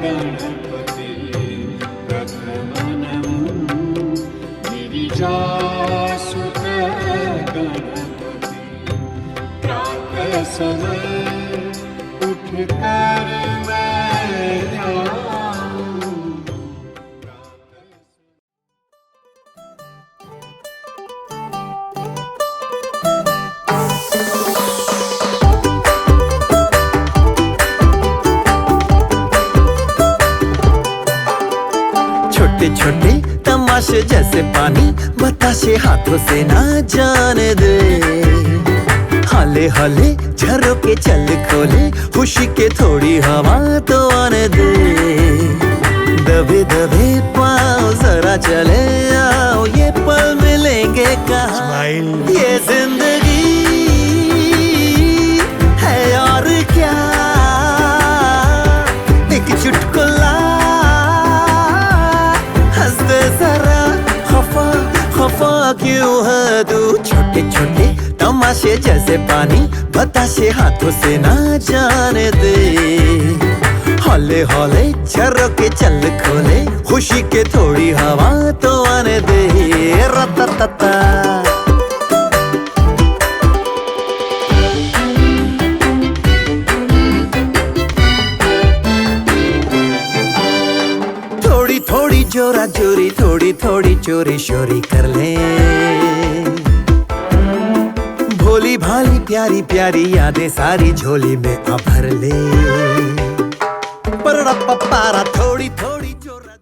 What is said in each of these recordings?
गणपती प्रथमनमो गिरिजासुत गणपती प्रातः समय उठकर मैं जाऊं। छोटे छोटे तमाशे जैसे पानी बताशे हाथों से ना जाने दे। हाले हाले झरोके चल खोले खुशी के थोड़ी हवा तो आने दे। दबे दबे पाँव जरा चले आओ ये पल मिलेंगे कहाँ। ये जिंदगी है और क्या एक चुटकुला हंसते जरा खफा खफा क्यों है तू। छोटे छोटे तमाशे जैसे पानी बताशे हाथों से ना जाने दे। हौले हौले झरोके चल खोले खुशी के थोड़ी हवा तो आने दे। रततता थोड़ी थोड़ी जोरा जोरी थोड़ी थोड़ी चोरी शोरी कर ले। भोली भाली प्यारी प्यारी यादें सारी झोली में आ भर ले। पर पारा थोड़ी थोड़ी जोरा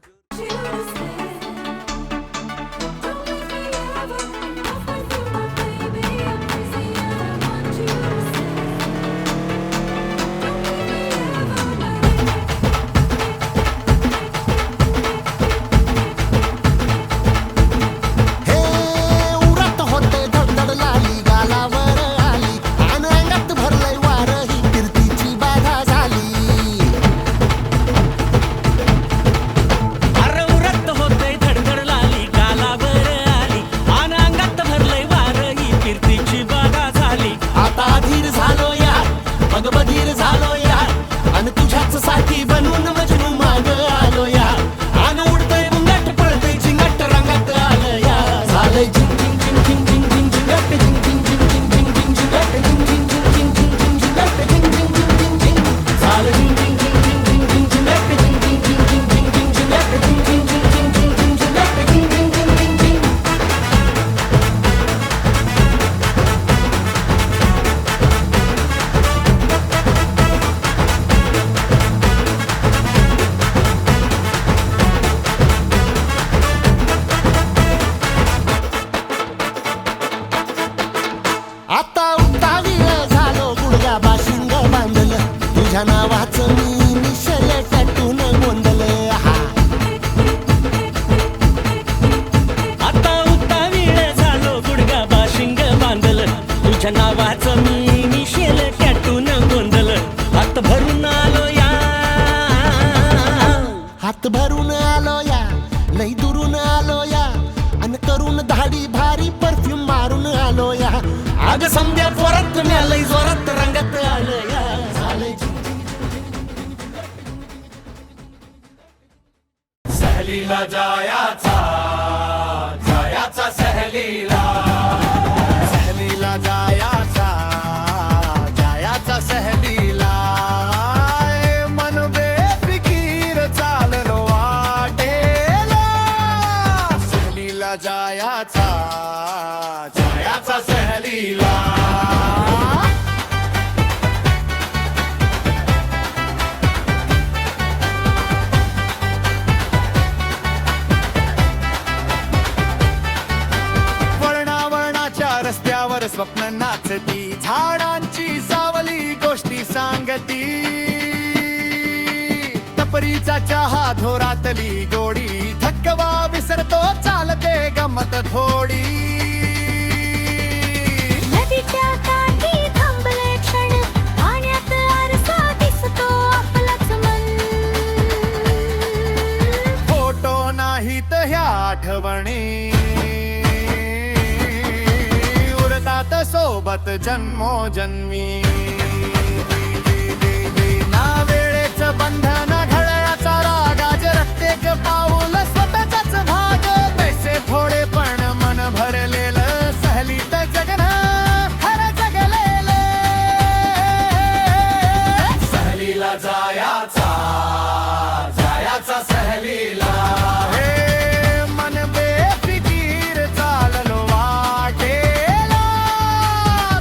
हात भरून आलो या लई दुरून आलो या अन करून धाडी भारी परफ्यूम मारून आलो या. अग संध्या जोरात लई जोरात रंगात आलो या. सहलीला जायाचा जायाचा सहलीला सहलीला जायाचा जायाचा सहलीला मन बेफिकीर चाललो वाटेला. सहलीला जायाचा जायाचा सहलीला रस्त्यावर स्वप्न नाचती झाडांची सावली गोष्टी सांगती. टपरीचा चहा धोरातली गोडी थकवा विसरतो चालते गमत थोडी. नदीच्या काठी थांबले क्षण पाण्यात आरसा दिसतो आपलाच मन. फोटो नाहीत ह्या आठवणी सोबत जन्मोजन्मी. ना वेळेच बंधन घड्याळात जायाचा सहलीला हे मन बेफिकीर चाललो वाटेला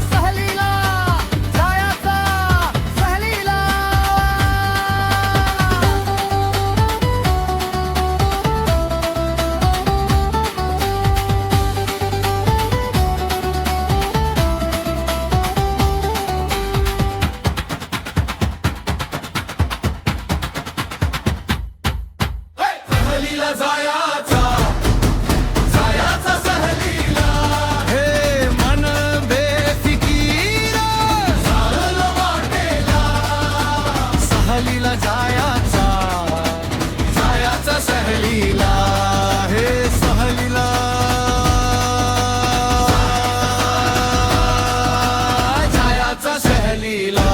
सहलीला जायाचा सहलीला सहलीला जायाचा जायाचा सहलीला हे मन बेफिकीर चाललो वाटेला सहलीला जायाचा जायाचा सहलीला हे सहलीला जायाचा सहलीला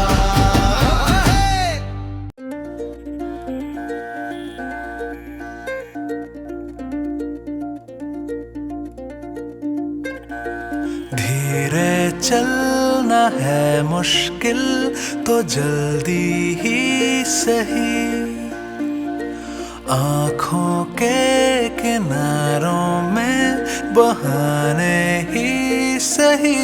धीरे चलना है मुश्किल तो जल्दी ही सही आँखों के किनारों में बहाने ही सही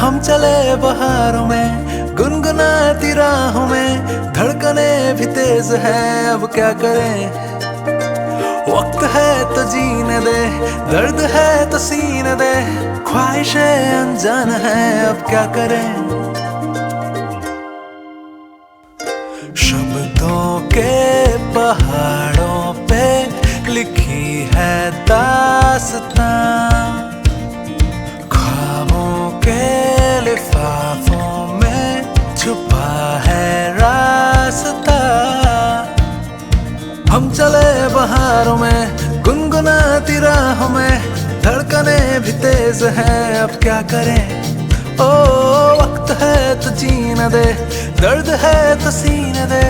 हम चले बहारों में गुनगुनाती राहों में धड़कने भी तेज है अब क्या करें वक्त है तो जीने दे दर्द है तो सीने दे ख्वाहिशें अनजान है अब क्या करें शब्दों के पहाड़ों पे लिखी है दास्तां ख्वाबों के लिफाफों में छुपा है रास्ता हम चले बहारों में गुनगुनाती राहों में धड़कने भी तेज है अब क्या करें ओ वक्त है तो जीने दे दर्द है तो सीने दे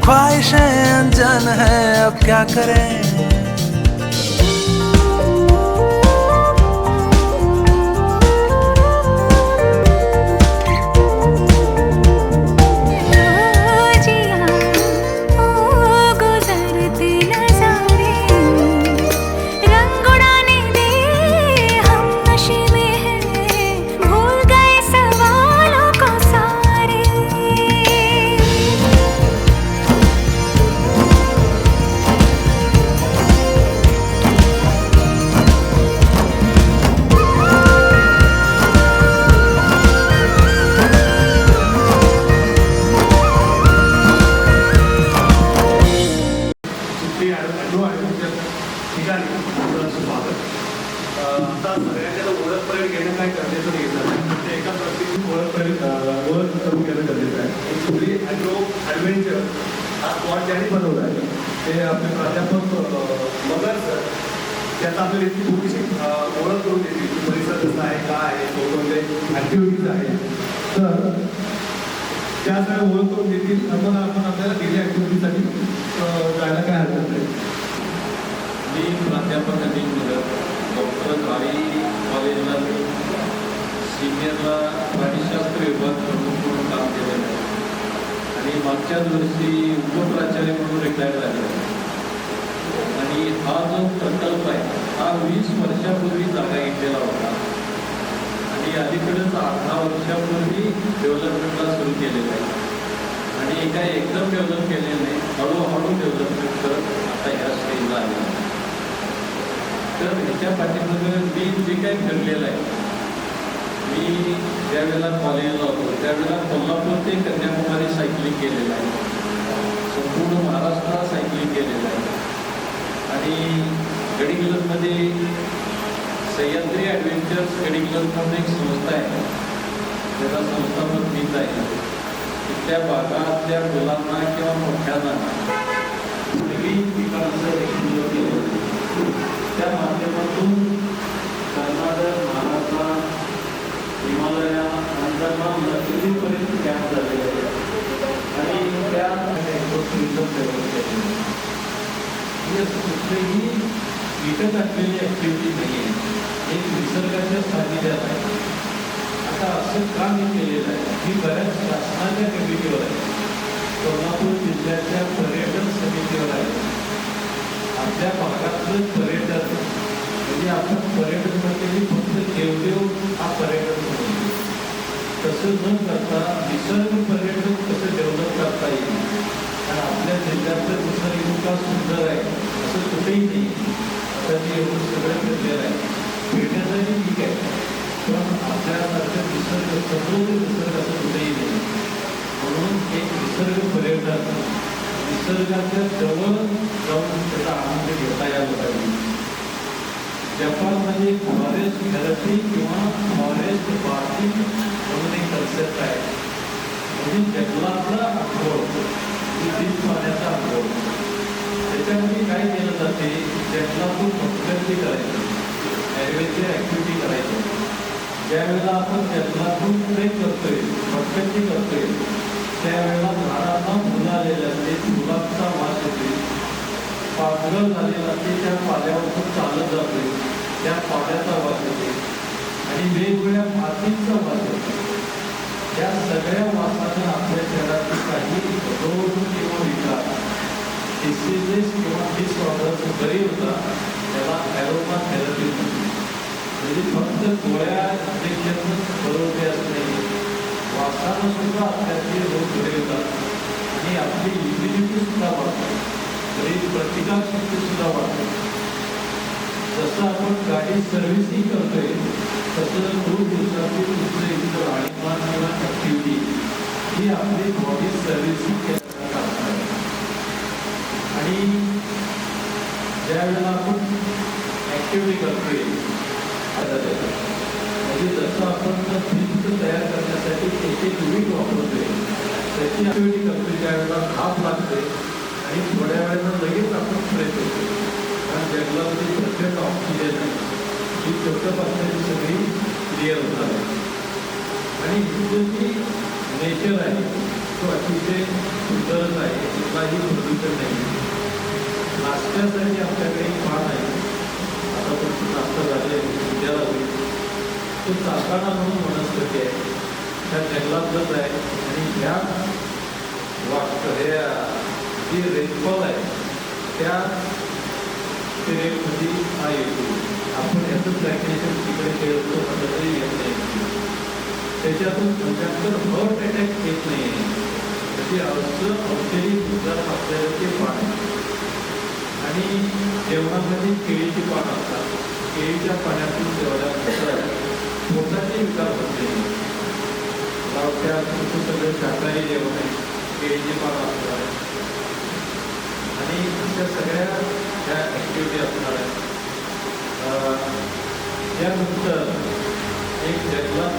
ख्वाहिशें अनजान है अब क्या करें आता सगळ्यांच्या ओळखपर्यंत घेणं काय गरजेचं नाही म्हणजे एका प्रत्येक ओळख करून घेणं गरजेचं आहे ॲक्च्युली ॲडव्हेंचर हा स्पॉट ज्यांनी बनवला आहे ते आपले प्राध्यापक मगर सर त्याचा आपल्याला इतकी थोडीशी ओळख करून देतील की परिसर कसा आहे काय आहे कोणकोणते ॲक्टिव्हिटीज आहेत तर त्या सगळ्या ओळख करून देतील आपण आपल्याला गेल्या ॲक्टिव्हिटीसाठी जायला काय हरकत नाही. मी प्राध्यापक अनिल मगर डॉक्टर धारी कॉलेजला मी सिनियरला प्राणीशास्त्र विभाग म्हणून काम केलेलं आहे आणि मागच्याच वर्षी उपप्राचार्य म्हणून रिटायर झाले आणि हा जो प्रकल्प आहे हा 20 वर्षापूर्वी जागा घेतलेला होता आणि अलीकडेच 18 वर्षापूर्वी डेव्हलपमेंटला सुरू केलेलं आहे आणि काय एकदम डेव्हलप केलेलं नाही हळूहळू डेव्हलपमेंट करत आता ह्या स्टेजला आलेलं आहे. तर ह्याच्या पाठीमागे मी जे काही फिरलेलं आहे मी ज्यावेळेला कॉलेजला होतो त्यावेळेला कोल्हापूर ते कन्याकुमारी सायकलिंग केलेलं आहे संपूर्ण महाराष्ट्रात सायकलिंग केलेलं आहे आणि गडिंग्लजमध्ये सह्याद्री ॲडव्हेंचर्स गडिंग्लज म्हणून एक संस्था आहे त्याचा संस्थापक मीच आहे तिथल्या भागातल्या मुलांना किंवा मोठ्यांना सगळी ठिकाणचं एक्सप्लोर केलं त्या माध्यमातून कर्नाटक महाराष्ट्र हिमालया अंदमान लक्षद्वीपपर्यंत कॅम्प झालेले आहेत आणि त्या इकोटुरिझम डेव्हलप केलेलं आहे कुठलीही विकत असलेली ॲक्टिव्हिटी नाही आहे एक निसर्गाच्या सानिध्यात आहे. आता असं काम मी केलेलं आहे की बऱ्याच शासनाच्या कमिटीवर आहे कोल्हापूर जिल्ह्याच्या पर्यटन पर्यटन म्हणजे फक्त देवदेव हा पर्यटन म्हणून तसं न करता निसर्ग पर्यटन कसं डेव्हलप करता येईल. कारण आपल्या जिल्ह्यातलं निसर्ग इतका सुंदर आहे असं कुठेही नाही. आता मी एवढं सगळं फिरलेलं आहे, फिरण्यासाठी ठीक आहे, पण आपल्यासारखं निसर्ग सगळं निसर्ग असं कुठेही नाही. म्हणून एक निसर्ग पर्यटन, निसर्गाच्या जवळ जाऊन त्याचा आनंद घेता यायला पाहिजे. जपानमध्ये फॉरेस्ट थेरपी किंवा फॉरेस्ट बाथिंग म्हणून एक कन्सेप्ट आहे. म्हणजे जंगलातला अनुभव, दूषित पाण्याचा अनुभव. त्याच्यामध्ये काय केलं जाते, जंगलातून भटकंती करायची, ॲडव्हेंचर ॲक्टिव्हिटी करायची. ज्यावेळेला आपण जंगलातून ट्रेक करतोय, भटकंती करतोय, त्यावेळेला झाडांना फुलं आलेले असते, फुलांचा वास येते, पातळ झालेला असते, त्या पाल्यावरून चालत जातोय, त्या पाण्याचा वास येते आणि वेगवेगळ्या मातीचा वास येतो. या सगळ्या वासानं आपल्या शरीरातील काही रोग किंवा विकार, डिसिजेस किंवा डिसऑर्डर्स बरी होतात. त्याला ॲरोमा थेरपी म्हणतात. म्हणजे फक्त गोळ्या इंजेक्शनच बरोबर असं नाही, वासानं सुद्धा आपल्यातले रोग बरे होतात आणि आपली इम्युनिटी सुद्धा वाढते, तरी प्रतिकारशक्ती सुद्धा वाढते. जसं आपण गाडी सर्व्हिसिंग करतोय तसं 2 दिवसाची तुमचं इथं राहणीमान किंवा ॲक्टिव्हिटी ही आपली बॉडी सर्व्हिसिंग केल्यासारखं असणार. आणि ज्यावेळेला आपण ॲक्टिव्हिटी करतोय म्हणजे जसं आपण भिंत तयार करण्यासाठी एक वीट वापरतोय, त्याची ॲक्टिव्हिटी करतोय, त्यावेळेला धाप लागते आणि थोड्या वेळेला लगेच आपण फ्रेश होतो. कारण जंगलामध्ये प्रचंड ऑक्सिजन आहे, ही छोट्यापासून सगळी क्लिअर होतात. आणि इथं जी नेचर आहे तो अतिशय सुंदरच आहे, कुठलाही प्रदूषण नाही. नाश्त्यासाठी आपल्याकडे एक पान आहे, आता पण नाश्ता झाले उद्याला होईल, तो चाकाणा म्हणून वनस्पती आहे, त्या जंगलातलंच आहे. आणि ह्या जी रेनफॉल आहे त्या पिरियडमध्ये हा येतो. आपण याचं ट्रॅकिनेशन तिकडे केलं तर तरी येत नाही, त्याच्यातून पंच्याहत्तर हार्ट अटॅक येत नाही आहे. म्हणजे असं औषधी गुणधर्म असलेलं ते पान. आणि जेवणामध्ये केळीची पानं असतात, केळीच्या पाण्यातून जेवल्यानंतर पोटाचे विकार होते. त्या सगळं शाकाहारी जेवण आहे, केळीची पानं असणार आहे आणि अशा सगळ्या ह्या ॲक्टिव्हिटी असणार आहेत. यानंतर एक जंगलात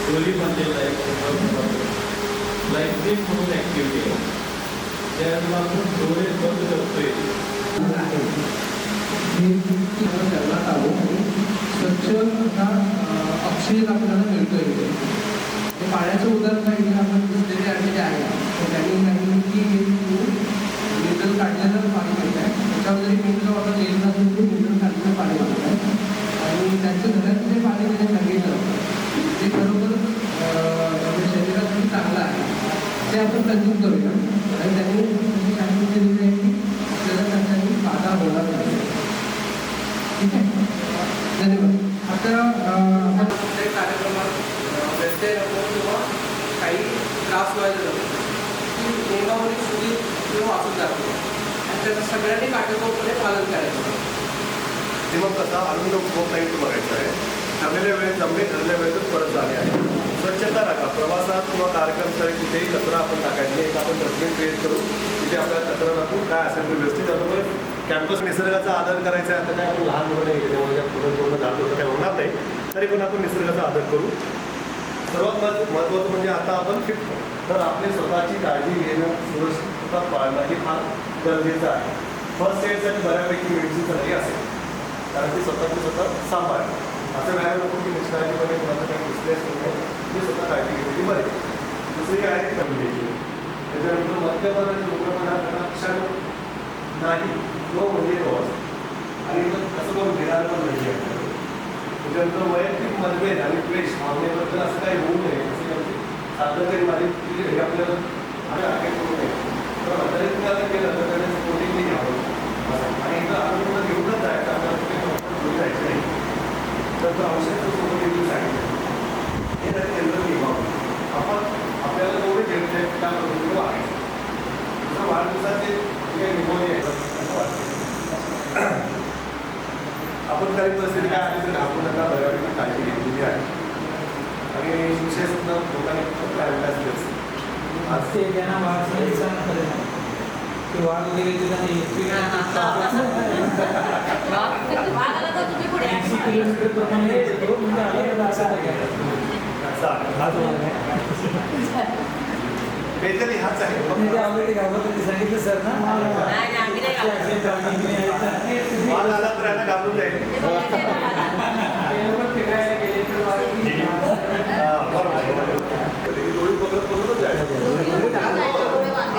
दोरी बांधलेला आहे, लाईफ ब्रेक म्हणून ॲक्टिव्हिटी आहे. ज्यावेळेला आपण डोळे बंद करतोय जंगलात आलो आणि स्वच्छ हा ऑक्सिजन आपल्याला मिळतोय. ते पाण्याचं उदाहरण सांगितलं आपण दिसलेले आणि जे आहे तर त्यांनी सांगितलं की मिनरल काढलेलं पाणी मिळत आहे, त्याच्यावर जरी मिनरल वॉटर गेलं नसेल तरी मिनरल काढलेलं पाणी मिळत आहे. आणि त्यांचं घरात जे पाणी त्यांनी सांगितलं ते खरोखर आपल्या शरीरासाठी चांगलं आहे, ते आपण कन्झ्युम करूया. आणि त्यांनी सांगितलं दिलेलं आहे की आपल्याला त्यांच्यानी बाधा होणार नाही. ठीक आहे, धन्यवाद. आता आपण प्रत्येक कार्यक्रमात व्यत्यय नको किंवा काही त्रास व्हायला नको, की नियमावली सुधी किंवा वाचून जातो आणि त्याचं सगळ्यांनी काटेकोरपणे पालन करायचं. ते मग कसा आनंद उपभोग नाही बघायचा आहे. ठरलेल्या वेळेत जमले, ठरलेल्या वेळेतच परत झाले आहे. स्वच्छता राखा. प्रवासात किंवा कार्यक्रमस्थळी कुठेही कचरा आपण टाकायचा, एक आपण डस्टबिन क्रिएट करू, तिथे आपल्याला कचरा टाकून काय असेल ते व्यवस्थित आपण कॅम्पस निसर्गाचा आदर करायचा आहे. आता काय आपण लहान मुलं नाही, त्याच्यामुळे पूर्ण झालं काय होणार नाही, तरी पण आपण निसर्गाचा आदर करू. सर्वात महत्त्वाचं म्हणजे आता आपण शिकतो, तर आपली स्वतःची काळजी घेणं, सुरक्षितता पाळणं हे फार गरजेचं आहे. फर्स्ट एडसाठी बऱ्यापैकी मेडिसिन झाली असेल, कारण ती स्वतः सांभाळ असं व्हायला नको की निष्काळजीपणे कोणाचं काही डिस्प्लेस होणे, ही स्वतः काळजी घेतली बरे. दुसरी आहे कम्युनिटी. त्याच्यानंतर मद्यपान आणि धूम्रपानाला क्षण नाही, तो म्हणजे रॉस. आणि मग असं करून घेणार पण नाही आहे. त्याच्यानंतर वैयक्तिक मतभेद आणि द्वेष भावनेबद्दल असं काही होऊ नये. असं साधं तरी माझी हे आपल्याला आम्ही आगे करू नये, तर अंतरित तुम्हाला केलं तर त्याने सपोर्टिंगली घ्यावं. आणि एकदा आम्ही घेऊनच जायचं, आपल्याला कुठे जायचं नाही. काही निभावली आहे असं वाटतं. आपत्कालीन परिस्थिती काय आली तर घाबरू नका, बऱ्यापैकी काळजी घेतलेली आहे आणि विशेष लोकांनी करायला असतेच. आज ते त्यांना वाढ वगैरे किलोमीटर प्रमाणे बेसिकली हाच आहे. सांगितलं सर ना माल आला तर याला घाबरून जाईल. डोळी पकडत पकडूनच जायचं,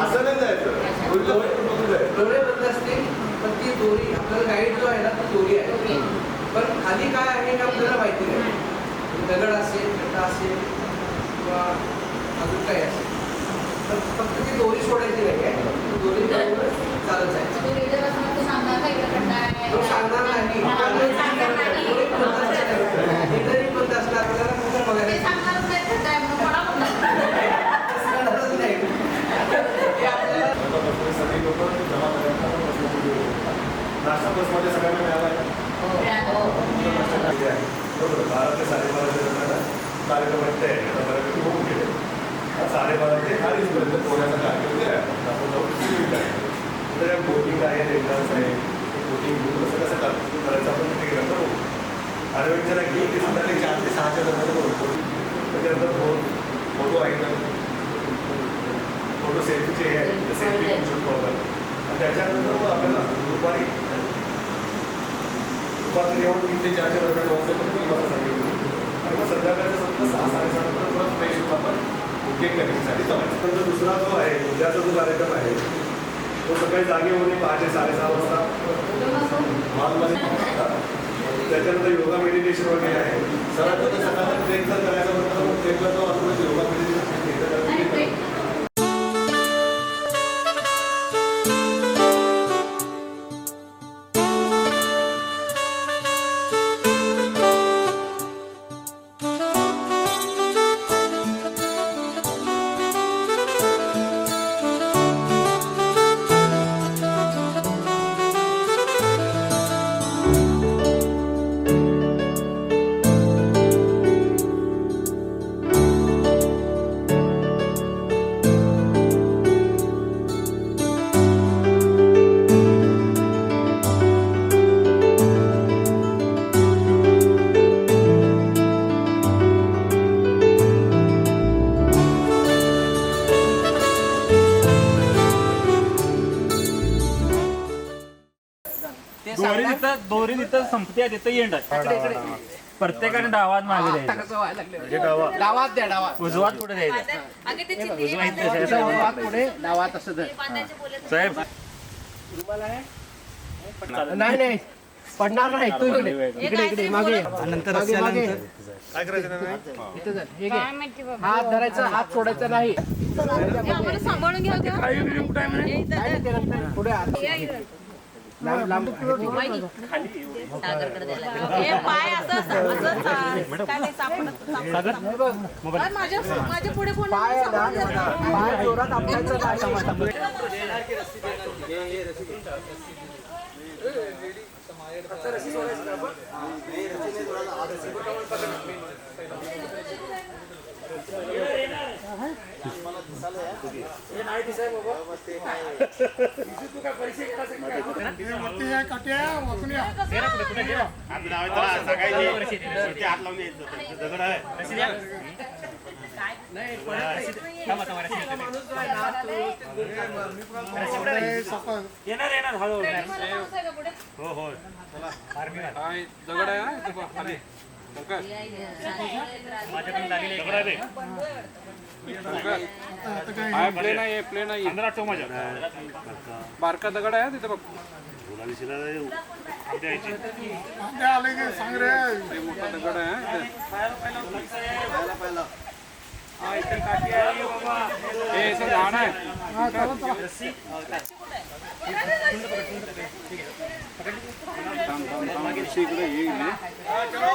असं नाही जायचं, डोळी पकडून जायचं. डोळे बंद असतील पण ती दोरी आपल्याला गाईड जो आहे ना ती दोरी आहे, पण खाली काय आहे हे आपल्याला माहिती नाही. दगड असेल, खड्डा असेल किंवा अजून काही असेल तर फक्त ती दोरी सोडायची नाही आहे, ती दोरी चालत जायचं. तो सांगणार नाही, दोरी बंद असणार, इतरही बंद असणार, आपल्याला कुठं बघायला सगळी लोक जमा करायला नाश्ता बसमध्ये सगळ्यांना मिळाला आहे. बरोबर 12 ते 12:30 दरम्यान कार्यक्रम आहे. आता बऱ्यापैकी होऊन गेले. 12:30 ते 2:30 पोहण्याचा कार्यक्रम आहे. आपण जाऊन स्विमिंग आहे, तर बोटिंग आहे, एंट्रन्स आहे, बोटिंग घेऊन कसं करायचं आपण तिथे गेल्यानंतर बघू. ॲडव्हेंचर ॲक्टिव्हिटी सुद्धा ते 4 ते 6च्या दरम्यान बघू. त्याच्यानंतर फोटो आहे, फोटो सेल्फीचे आहे, सेल्फी घेऊ शकतो आपण. आणि त्याच्यानंतर मग आपल्याला दुपारी येऊन 3 ते 4च्या दरम्यान वाजता पण तुम्ही मला सांगितलं आणि मग संध्याकाळचं फक्त 6-6:30 नंतर परत फ्रेश होऊन आपण बुकिंग करण्यासाठी चालायचं. तर दुसरा जो आहे उद्याचा जो कार्यक्रम आहे तो सकाळी जागे होणे 5 ते 6:30 वाजता मॉलमध्ये. त्याच्यानंतर योगा मेडिटेशन वगैरे आहे. सर्वात पहिले सकाळचा ट्रेक जर करायचा म्हटलं तर मग ट्रेकला जो आपण योगा मेडिटेशन दोरी तिथं संपते, तिथं एंड आहे. प्रत्येकाने डावात मागे द्यायचं, डावात द्या, डावात उजवात पुढे द्यायचं. उजवा इथे पुढे डावात असं धर. साहेब नाही पडणार नाही. तू इकडे मागे नंतर काय करायचं इथं धर. हे घे. हात धरायचा, हात सोडायचा नाही. सांभाळून घ्या पुढे हात लांब लांब माझ्या पुढे कोण पाय जोरात आपल्याचं काय समजतं. येणार हळूहळू. दगड आहे खाली प्लेन आहे, प्लेन आहे. बारका दगड आहे तिथे बघ. सांग रे. मोठा दगड आहे. हे झाड आहे.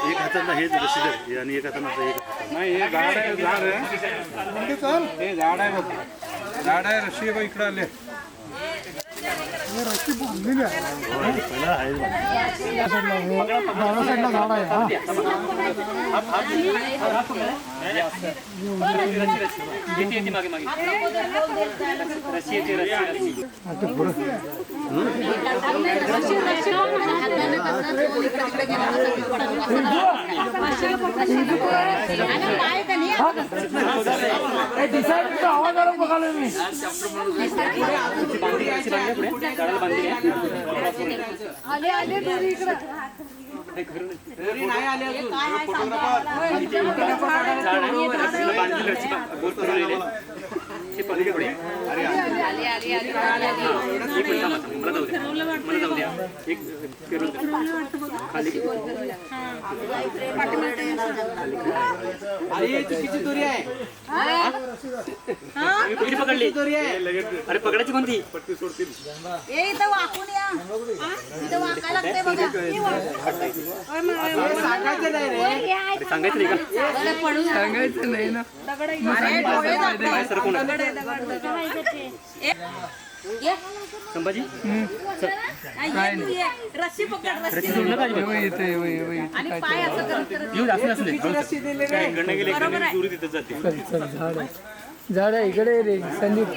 एक हाताला हेच रशी धर आणि एक हाताला नाही, हे झाड आहे, झाड आहे. हे झाड आहे बघ, झाड आहे. रशी बघ इकडे आले. पहिला आहे मागे मागे रस्सी येते रस्सी आले आले दोरी इकडे नाही आले अजून अरे चुकीची दोरी आहे पकडली अरे पकडायची कोणती इथं वाकून या इथं वाकायला लागते बघा सांगायचं नाही रे सांगायचं नाही का सांगायचं नाही ना अरे डोळे संभाजी रस्सी पकड रस्सी सोडलं पाहिजे आणि पाय असं करत येऊ असं नसले रस्सी दिलेली आहे. गणना गेले दूर तिथं जाते झाड आहे इकडे रे संदीप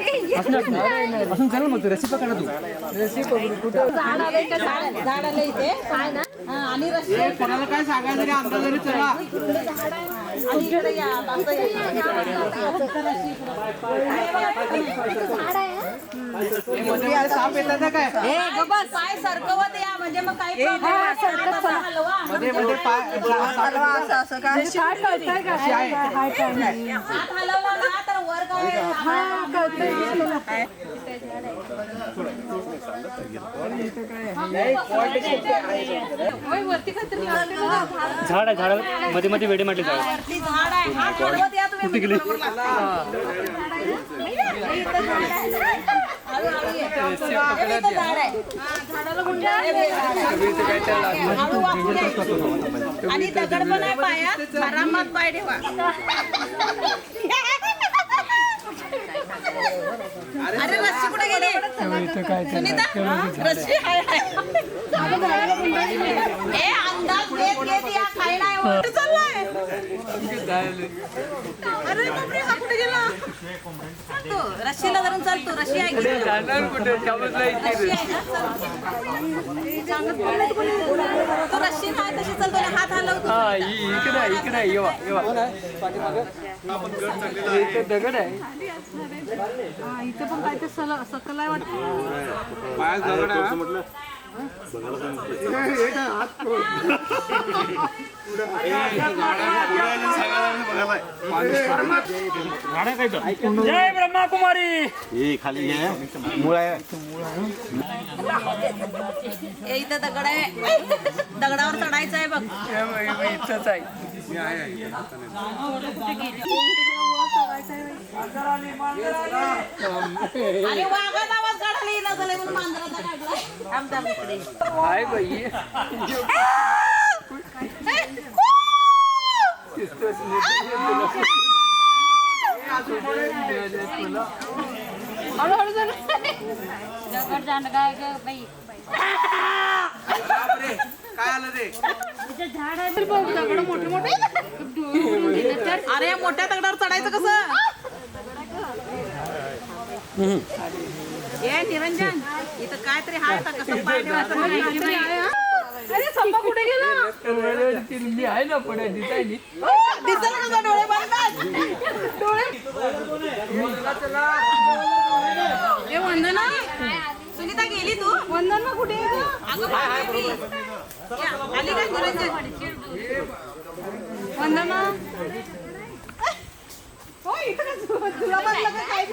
असून चल मग तू रस्सी पकडा तू रस्सी पकडू कुठं झाड आलंय का झाड आलंय इथे पाय ना आणि रस्सी कोणाला काय सांगायचं रे आमचा जरी चला आणि इकडे या असं मध्ये साप येतात ना काय हे गबस पाय सरकवत या म्हणजे मग काही प्रॉब्लेम हलवा मध्ये मध्ये पाय असं काय अशी आहे हात हलवला ना तर वर काय वरती काहीतरी झाड आहे झाड मध्ये मध्ये वेडे मारले झाड वरती झाड आहे हात हलवत या तुम्ही आणि दगड पण आहे पायात आरामात पाय ठेवा अरे रस्सी कुठे गेली सुनीता रस्सी आहे ए अंदाज घेत या खाई नाही चाललाय अरे बापरे हा कुठे गेला तो रस्सीला धरून चालतो रस्सी आहे की रस्सी आहे ना तो रस्सी नाही तशी चालतो ना, हात हलवतो इकडे येवा दगड आहे इथे पण काय ते सकल आहे वाटतं पायात दगड आहे म्हटलं जय ब्रह्मा कुमारी खाली मूळ आहे हे इथं दगड आहे दगडावर चढायचं आहे बघ इथंच आहे आणि वाघाचा आवाज काढायला येईना झालाय म्हणून मांजराचा काढलाय आमच्या इकडे हाय बाई हळूहळू दगड जाण काय बाई काय आलं रे झाड आहे दगड मोठे मोठे अरे मोठ्या दगडावर चढायचं कसं ए निरंजन इथं काय तरी हाय का कसं पाय ठेवायचं अरे संपा कुठे गेला मी आहे ना पुढे दिसायली दिसलं का डोळे बंद डोळे ए वंदना सुनीता गेली तू वंदना कुठे अगं आली काय निरंजन वंदना हो इथं तुला म्हणलं का काय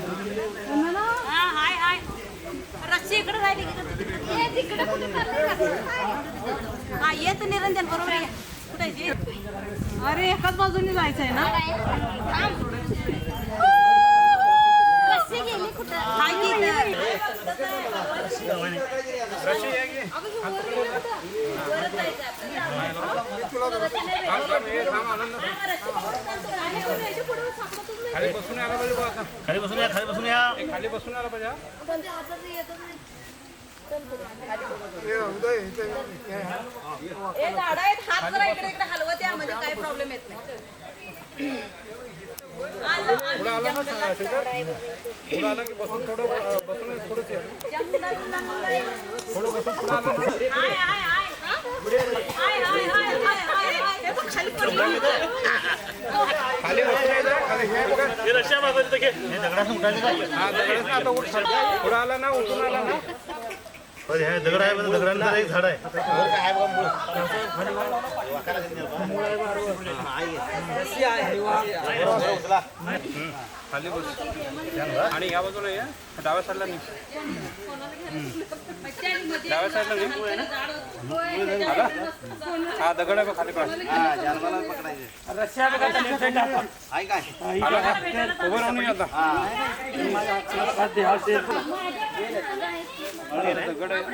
हा हाय हाय रस्सी इकडे राहिली तिकडे कुठे हा येत निरंजन बरोबर आहे कुठे अरे एकाच बाजूने जायचंय ना रस्सी गेली कुठे हाय बसून आला पाहिजे खाली बसून या, खाली बसून या. खाली बसून आला पाहिजे. ए झाडं आहेत, हात जरा इकडे इकडे हलवत या म्हणजे काही प्रॉब्लेम येत नाही. आलं, पुढे आला ना शेखर? पुढे आला की बसून थोडं बसून थोडंच या. थोडं बसून पुढे आला ना. हाय, हाय, हाय, हा? हाय, हाय, हाय, हाय, हाय, हाय. हे बघ, खाली पडलं. खाली बसून यायचं. खाली हे बघा. हे रश्या मागवली तर घे. हे दगडाचं उठायचं काय? हा दगडाचं आता उठ. पुढे आला ना, उठून आला ना. बरं, हे दगड आहे, बरं, दगडानंतर एक झाड आहे. खाली बस. आणि या बाजूला या. डाव्या साईडला नाही. डाव्या साईडला नाही. आला? हा दगड आहे बघ खाली पास. रस्त्या बघा आता left side ला. आला का? उभं राहून ये आता. हात दे, हात दे. दगड आहे.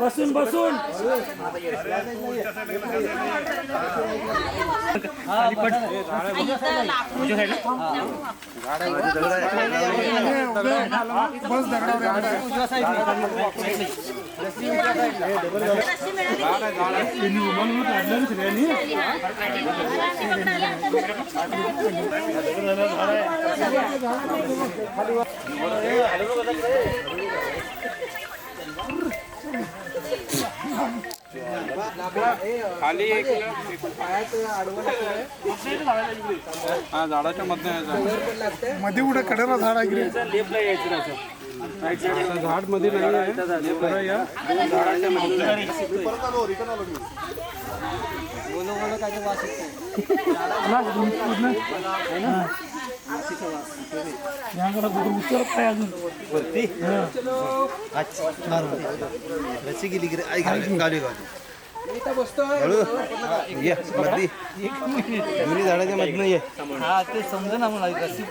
बसून बसून खाली पड. तुझ्या side ला? बस दगडावर खाली एक हा झाडाच्या मध्ये मध्ये उडे कडेला झाड आहे. लेफ्टला यायचं राहतं. झाड मध्ये नाही आहे. या झाडाच्या वरती रस्सी गेली की गाडी ये मधली दोन्ही झाडाच्या मधनं ये. हा ते समजा ना मला रस्सी हे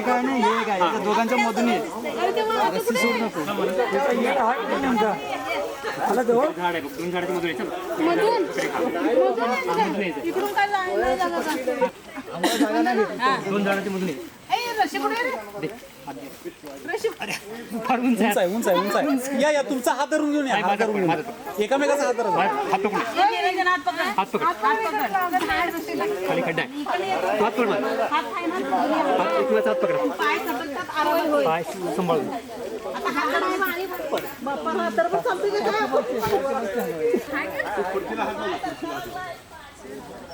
काय नाही हे काय त्या दोघांच्या मधून ये. रस्सी सोड नको. आला जवळ झाड आहे बघ. दोन झाडाच्या मधून इकडून काय जायला जागा का? दोन झाडाच्या मधून रशी कुठे रे? उंच आहे. या तुमचा हात धरून घेऊन या. हात धरून घेऊन एकामेकाचा हात धरून हात पकडून निरंजन हात पकड. हात पकड. खाली खड्डा आहे. हात पकड. हात आहे ना? हात एकमेकाचा हात पकडा. पाय सटकतात, आरोग्य होईल. पाय सांभाळून. आता हात जरा मागे पड. बाप्पा हात तर पण चालतोय का काय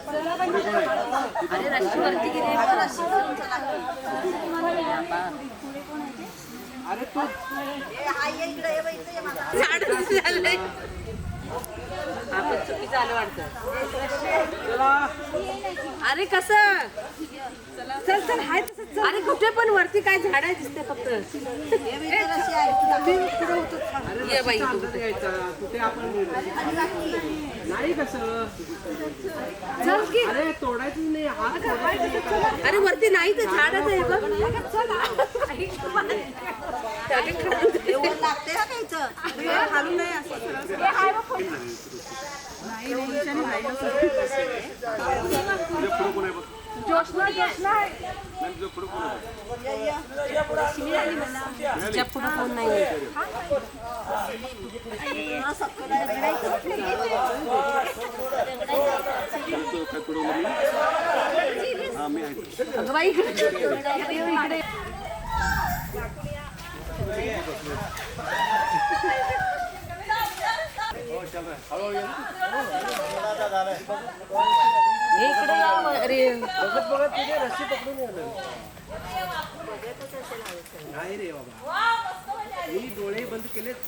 अरे रशी वरती गेली. रशी करून चला. अरे तू झाड झालंय. आपण चुकीचं आलं वाटतं. अरे कसं चल चल हाय तसं. अरे कुठे पण वरती काय झाड आहे दिसते फक्त. ये बाई कुठे आपण नाही कसं चल की. अरे तोडायचं नाही. अरे वरती नाही तर झाडच आहे बघ. लागते हा कायचं खालून नाही जोशना जोशना पुढे कोण नाही. अगं बाई इकडे इकडे अरे बघत बघत तुझे रस्सी पकडून नाही रे बाबा. मी डोळे बंद केलेत.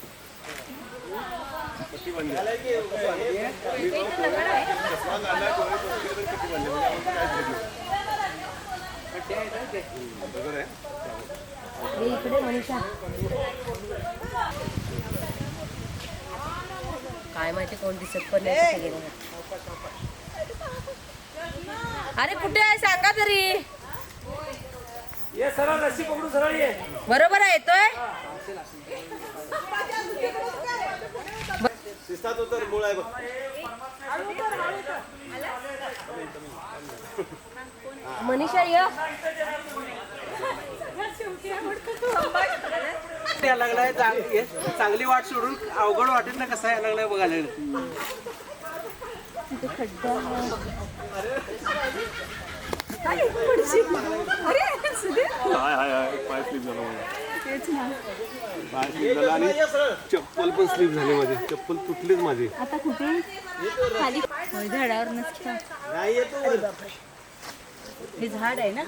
इकडे मनीषा काय माहिती कोण दिसत पण नाही. अरे कुठे आहे सांगा तरी. ये सरळ रस्सी पकडून सरळ ये. बरोबर आहे येतोय. शिस्तात उतर मूळ आहे बघ. मनीषा ये यायला लागलाय चांगली वाट सोडून अवघड वाटेल ना कसा यायला लागलाय बघायला. पाय स्लिप झाला पाय स्लिप झाला आणि चप्पल पण स्लिप झाली माझी. चप्पल तुटलीच माझी. आता कुठे खाली झाडावर नसतं नाही येतो हे झाड आहे ना.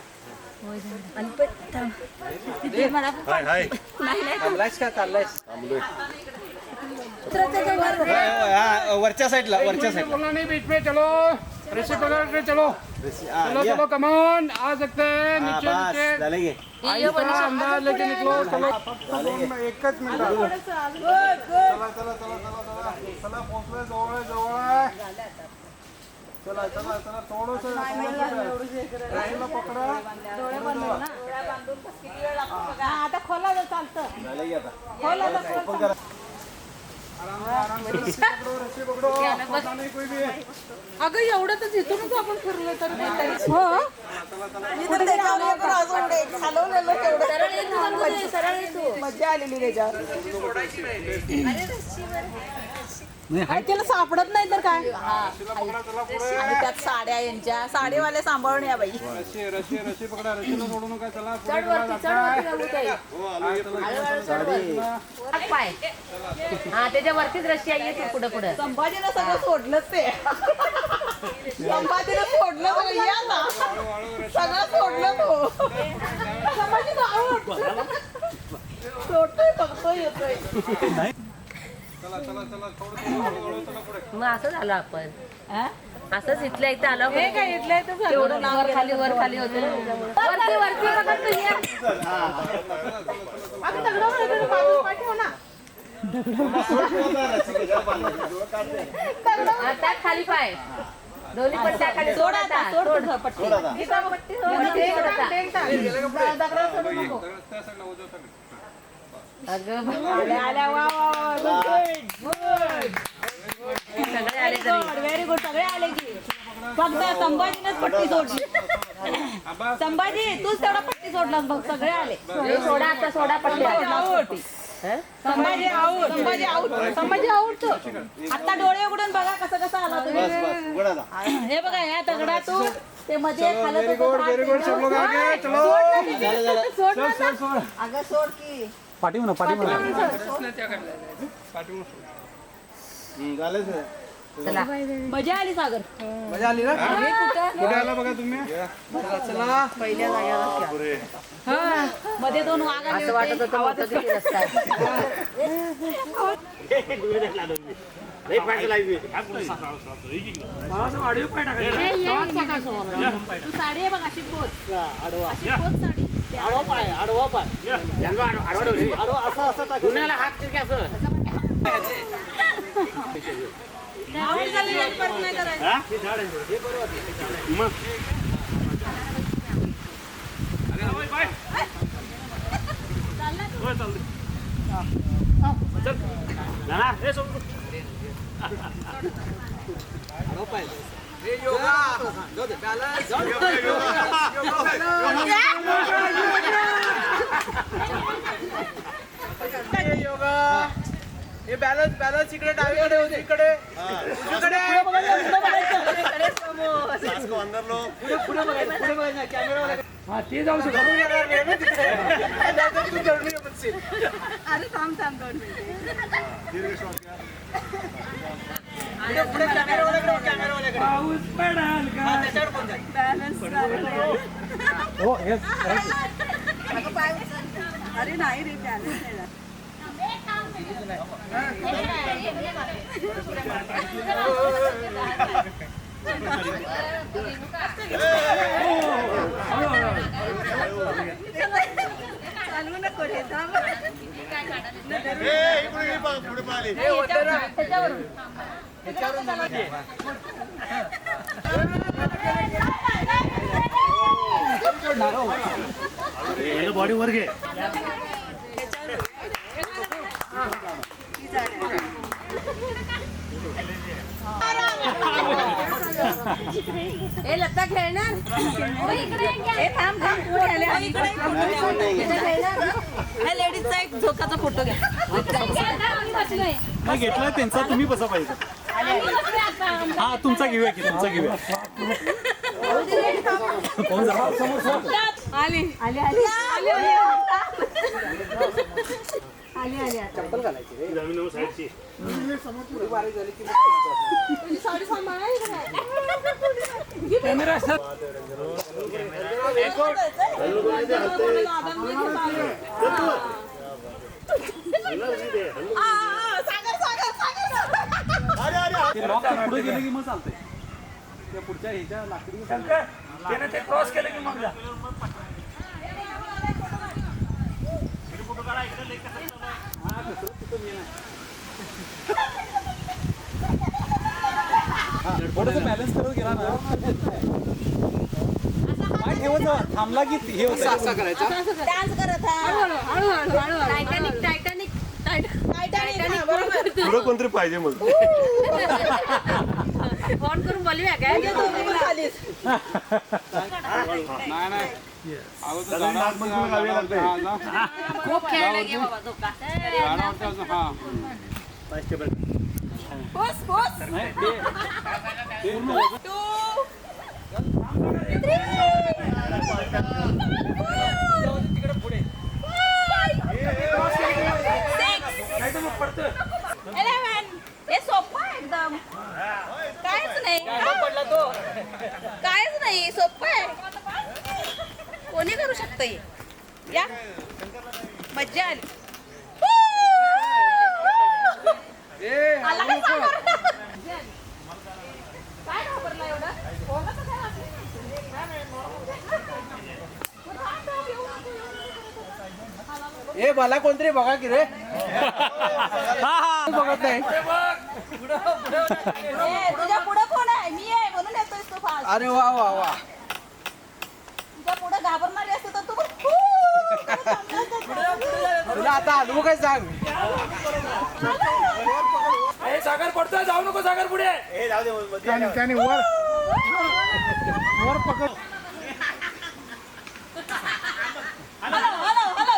आणि पण इथे मला हाय हाय चाललायस का चाललायस? वरच्या साईडला वरच्या साईडला. बोलना नहीं बीच में चलो. ऋषि पकड़ के चलो. चलो चलो कमान आ सकते हैं नीचे नीचे. झाले गे अंदर लेके निकलो. चलो एकच मिनिट चला चला चला चला चला चला पोहोचलोय जवळ जवळ आहे. चला चला चला थोडस राहिला पकडा. आता खोला चालतं. झाले गे आता. खोला ओपन करा. अगं एवढं तर तिथूनच आपण फिरलो तर हो मजा आलेली त्याच्यावर त्याला सापडत नाही तर काय. आणि त्यात साड्या यांच्या साडीवाले सांभाळून या बाई. रशी पकडा. रशीला सोडू नका. चला हा त्याच्यावरतीच रशी आहे ती पुढे पुढे. संभाजीनं सगळं सोडलंच ते. संभाजीनं सोडलं सगळं. या ना सगळं सोडलं तो. संभाजी सोडतोय बघतोय येतोय. मग असं झालं आपण असंच इथल्या इथं आलं. हे काय इथलं इथं एवढं वर खाली होते ना. वरती वरती बघा तुम्ही. अगं दगडावर पाठव ना. आता खाली पाय दोन्ही पट्ट्या खाली. सोड आता सोड पट्टी. अगं सगळे आले तरी. Very good. सगळे आले की फक्त संभाजीनेच पट्टी सोडली. संभाजी तूच तेवढा पट्टी सोडलास बघ. सगळे आले. सोडा आता सोडा पट्ट्या. Sambhaji out. Sambhaji out. Sambhaji out. आता डोळे उघडून बघा कसं कसं आला तुम्ही. हे बघा या दगडातून ते मध्ये खालत अगं सोड की. मजा आली सागर. मजा आली ना. कुठे आला बघा तुम्ही. चला पहिल्या जागेवर मध्ये दोन वाघ आले असं वाटत होतं मोठं किती रस्ता आहे. तू साडी आहे बघ अशी पोच. अशी पोच साडी. परत नाही करायचं. हे बॅलन्स बॅलन्स इकडे डावीकडे होते. इकडे उजवीकडे अंदर लो. पुढे बघायचं. पुढे बघायचं. कॅमेरा ते जाऊ शकतो. अरे थांब थांब 2 मिनिटं. पुढे कॅमेरावाल्याकडे. कॅमेरावाल्याकडे पाऊस पडाल का त्याच्यावर कोण जाईल. बॅलन्स हो येस. अरे नाही रे बॅलन्स नाही. चालू नको रे थांब. पुढे पाहिले. बॉडी वर घे. ही झाड आहे. ए लता खेळणार ए थांब थांब पुढे आले लेडीजचा एक झोकाचा फोटो घ्या नाही घेतला त्यांचा तुम्ही बसा पाहिजे हा तुमचा घेऊया की तुमचा घेऊया कोण आली आली आली आली आली आली चप्पल घालायची रे. पुढे बारीक झाली की साडी सांभाळा पुढे गेले की मग चालतंय त्या पुढच्या ह्याच्या लाकडी त्याने ते क्रॉस केलं की मग जा थोडस बॅलन्स करत गेला ना पाय ठेवत जा. थांबला की हे होतं असा करायचा. डान्स करत टायटॅनिक टायटॅनिक टायटॅनिक बरोबर पुढं कोणतरी पाहिजे मग फोन करून बोलूया काय खूप खेळला गे बाबा धोका पोस पोस हे सोपं आहे एकदम कायच नाही कायच नाही सोपं आहे कोणी करू शकत या मज्जा आली आला का सांग? काय घाबरला एवढं कोणाचं काय वाटलं? ए मला कोणतरी बघा की रे बघत नाही तुझ्या पुढे कोण आहे मी आहे म्हणून येतोय तू फास्ट अरे वा वा वा तुझ्या पुढे घाबरणारी असते तर तू तुला आता अनुभव काय सांग सागर पडतोय जाऊ नको सागर पुढे त्याने वर वर पकड हॅलो हॅलो हॅलो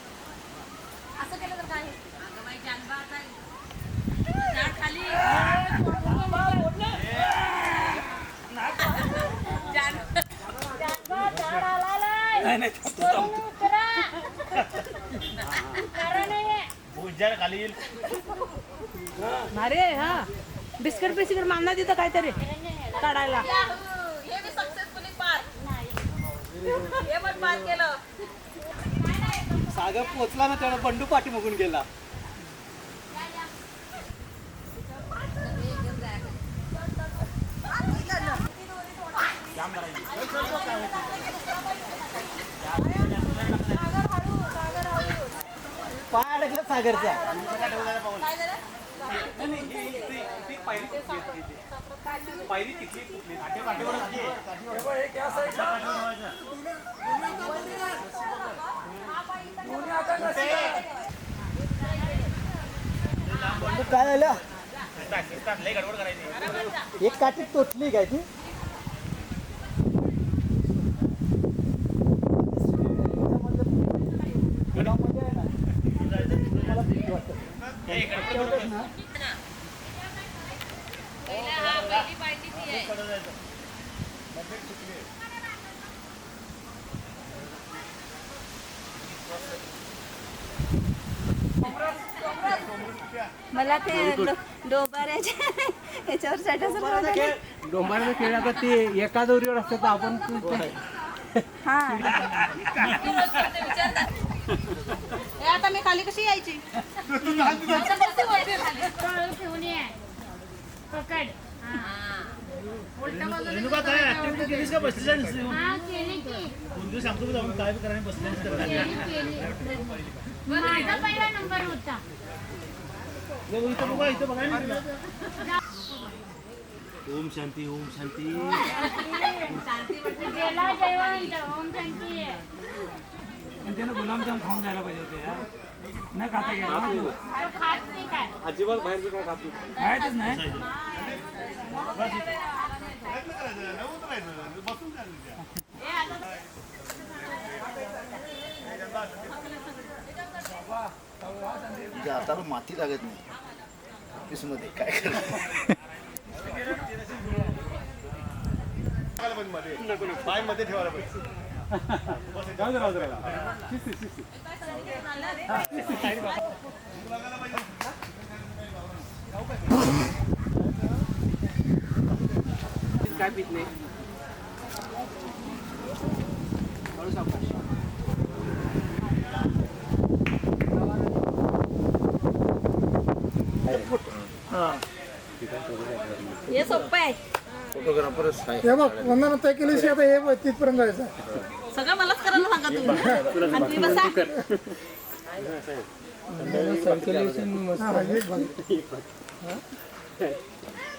असं केलं तर काय अगं बाई जानबा झाड खाली अरे हा बिस्किट बिस्किट मानना तिथं काहीतरी काढायला हे मी सक्सेसफुली पार हे पण पार केलं सागर पोचला ना तेवढा बंडू पाठी मागून गेला पाय अडकला सागरचा पायरी तिथली कुठली काय झालं एक काठी तोटली काय ती पहिली पार्टी ती आहे मला ते डोबाऱ्याच्या याच्यावर चटायचं डोंबाऱ्याचा खेळ आता ते एका दोरीवर असतं तर आपण हा हे आता मी खाली कशी यायची ठेवून ये पकड रेणुका काय ऍक्टिव्हिटी केलीस का बसलीस आहे नुसती? दोन दिवस सांगतो की जाऊन काय करायला बसल्या माझा पहिला नंबर होता. इथं बघा इथं बघायला नाही तुला. ओम शांती ओम शांती. गेला जयवंत ओम शांती. त्यानं गुलाबजाम खाऊन जायला पाहिजे होते यार. न खाता गेला खात नाही काय. अजिबात बाहेरचं काय खात नाही. माहीतच नाही. हाताला माती लागत नाही ऑफिसमध्ये काय करायचं. पाय मध्ये ठेवायला पाहिजे. काय पित नाही हे सोपं आहे. फोटोग्राफरच हे बघ वंदना तय केलीस आता हे तिथपर्यंत जायचं. सगळं मलाच करायला सांगा तुम्ही आणि तुम्ही बसा.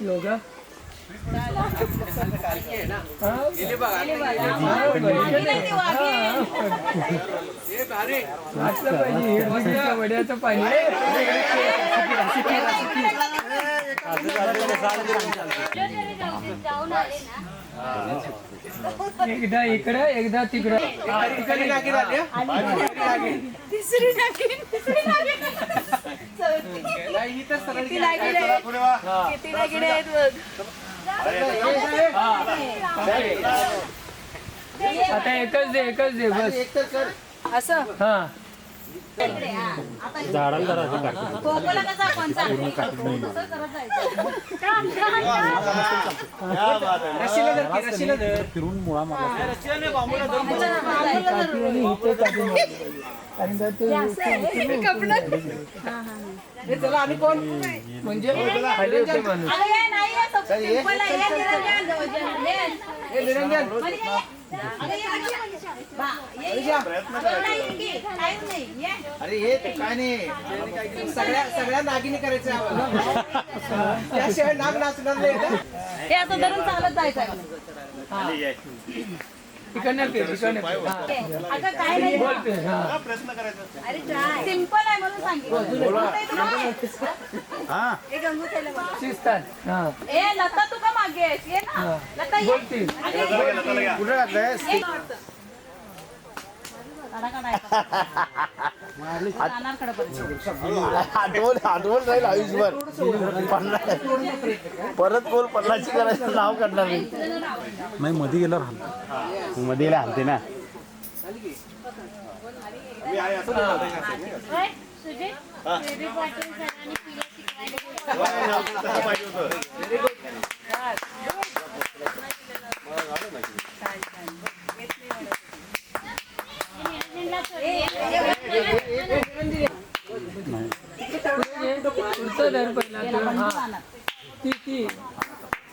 योगा वड्याचं पाणी जाऊन आले ना. एकदा इकडं एकदा तिकडं तिकडे नागिन आली तिसरी नागिन, तिसरी नागिन. ही तर सरळ किती नागिन आहेत? किती नागिन आहेत बघ. आता एकच दे बस असं हा कोकोला कसा कोणचा तसं करत जायचं. रशीला धर फिरून मुळा मारला. चला आम्ही कोण म्हणजे खाली होते माणूस अरे हे नाही आहे, सब सिंपल आहे. हे निरंजन. अरे ये बा, ये काहीच नाही. ये. अरे हे काय नाही सगळ्या नागिनी करायचं त्याशिवाय नाग नाचणार नाही का? हे असं धरून चालत जायचं. तिकडनं आता काय नाही बोलते हा अरे सिंपल आहे म्हणून सांगितलं. हे गंगूथेला बघ. शिस्तात हा ए लता तू का मागे आहेस? ये ना लता ये. बोलतील कुठे लागलाय ये. काढा काढायचा. जाणार कडेपर्यंत. आठवण राहील आयुष्यभर परत बोल पन्नासची करायचं नाव काढणार नाही. नाही मध्ये गेल्यावर मध्ये हालते ना. होय, सुजित बेबी बॉटल सरांनी पिलं पुढचं धर पहिला हा ती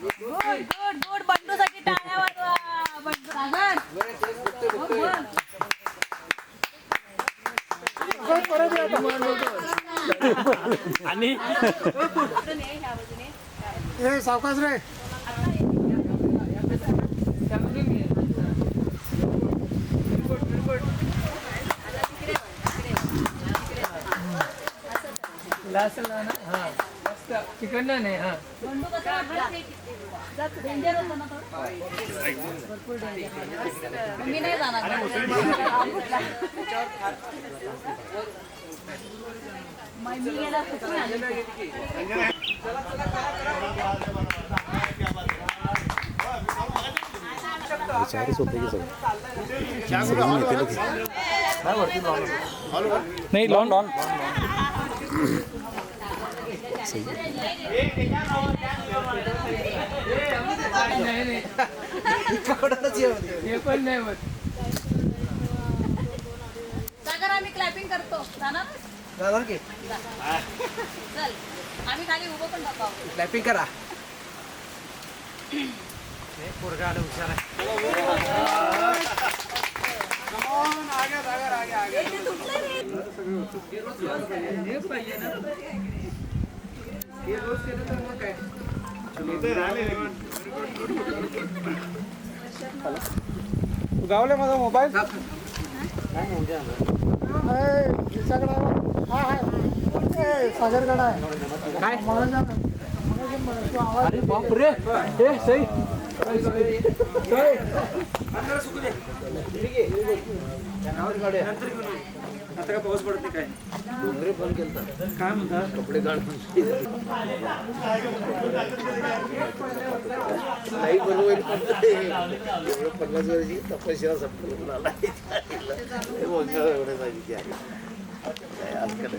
गुड गुड गुड. बंडूसाठी टाळ्या वाजवा. बंडू सागर. बोल, बोल. आणि ए सावकाश रे. लासला ना हा मस्त तिकडनं नाही हा बंडू कसा वाटला? डेंजर होतं ना थोडं? भरपूर डेंजर. मी नाही जाणार. मी गेला कुठून आले. नाही लॉन लॉन नाही हे पण नाही होत सागर आम्ही क्लॅपिंग करतो. जाणार? जाणार की चल आम्ही खाली उभं पण बघावं. क्लॅपिंग करा गावले माझा मोबाईल सागरकडा आहे काय अरे बापरे हे सई आता का पाऊस पडते काय डोंगरे बंद केलं काय म्हणतात कपडे काढून नाही बरोबर 50 वर्षी तपस्या संपूर्ण आला एवढं सांगितले आजकाल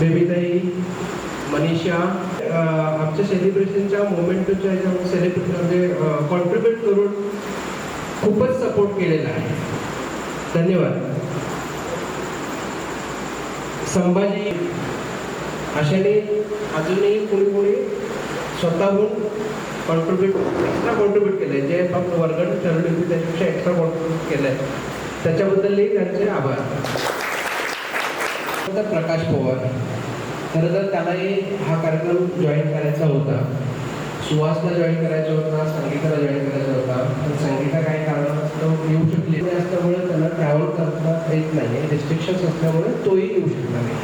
बेबीताई, मनीषा आमच्या सेलिब्रेशनच्या मोमेंटच्या ह्याच्यामध्ये सेलिब्रेशनमध्ये कॉन्ट्रीब्यूट करून खूपच सपोर्ट केलेला आहे. धन्यवाद. संभाजी अशाने अजूनही कोणी स्वतःहून एक्स्ट्रा कॉन्ट्रीब्यूट केलं आहे. जे फक्त वर्गण ठरवली होती त्याच्यापेक्षा एक्स्ट्रा कॉन्ट्रीब्यूट केलं आहे, त्याच्याबद्दलही त्यांचे आभार. प्रकाश पवार, खरं तर त्यालाही हा कार्यक्रम जॉईन करायचा होता. सुहासला जॉईन करायचा होता, संगीताला जॉईन करायचा होता, पण संगीता काही कारणास्तव येऊ शकली नाही असल्यामुळे त्यांना ट्रॅव्हल करता येत नाही, रिस्ट्रिक्शन्स असल्यामुळे तोही येऊ शकला नाही.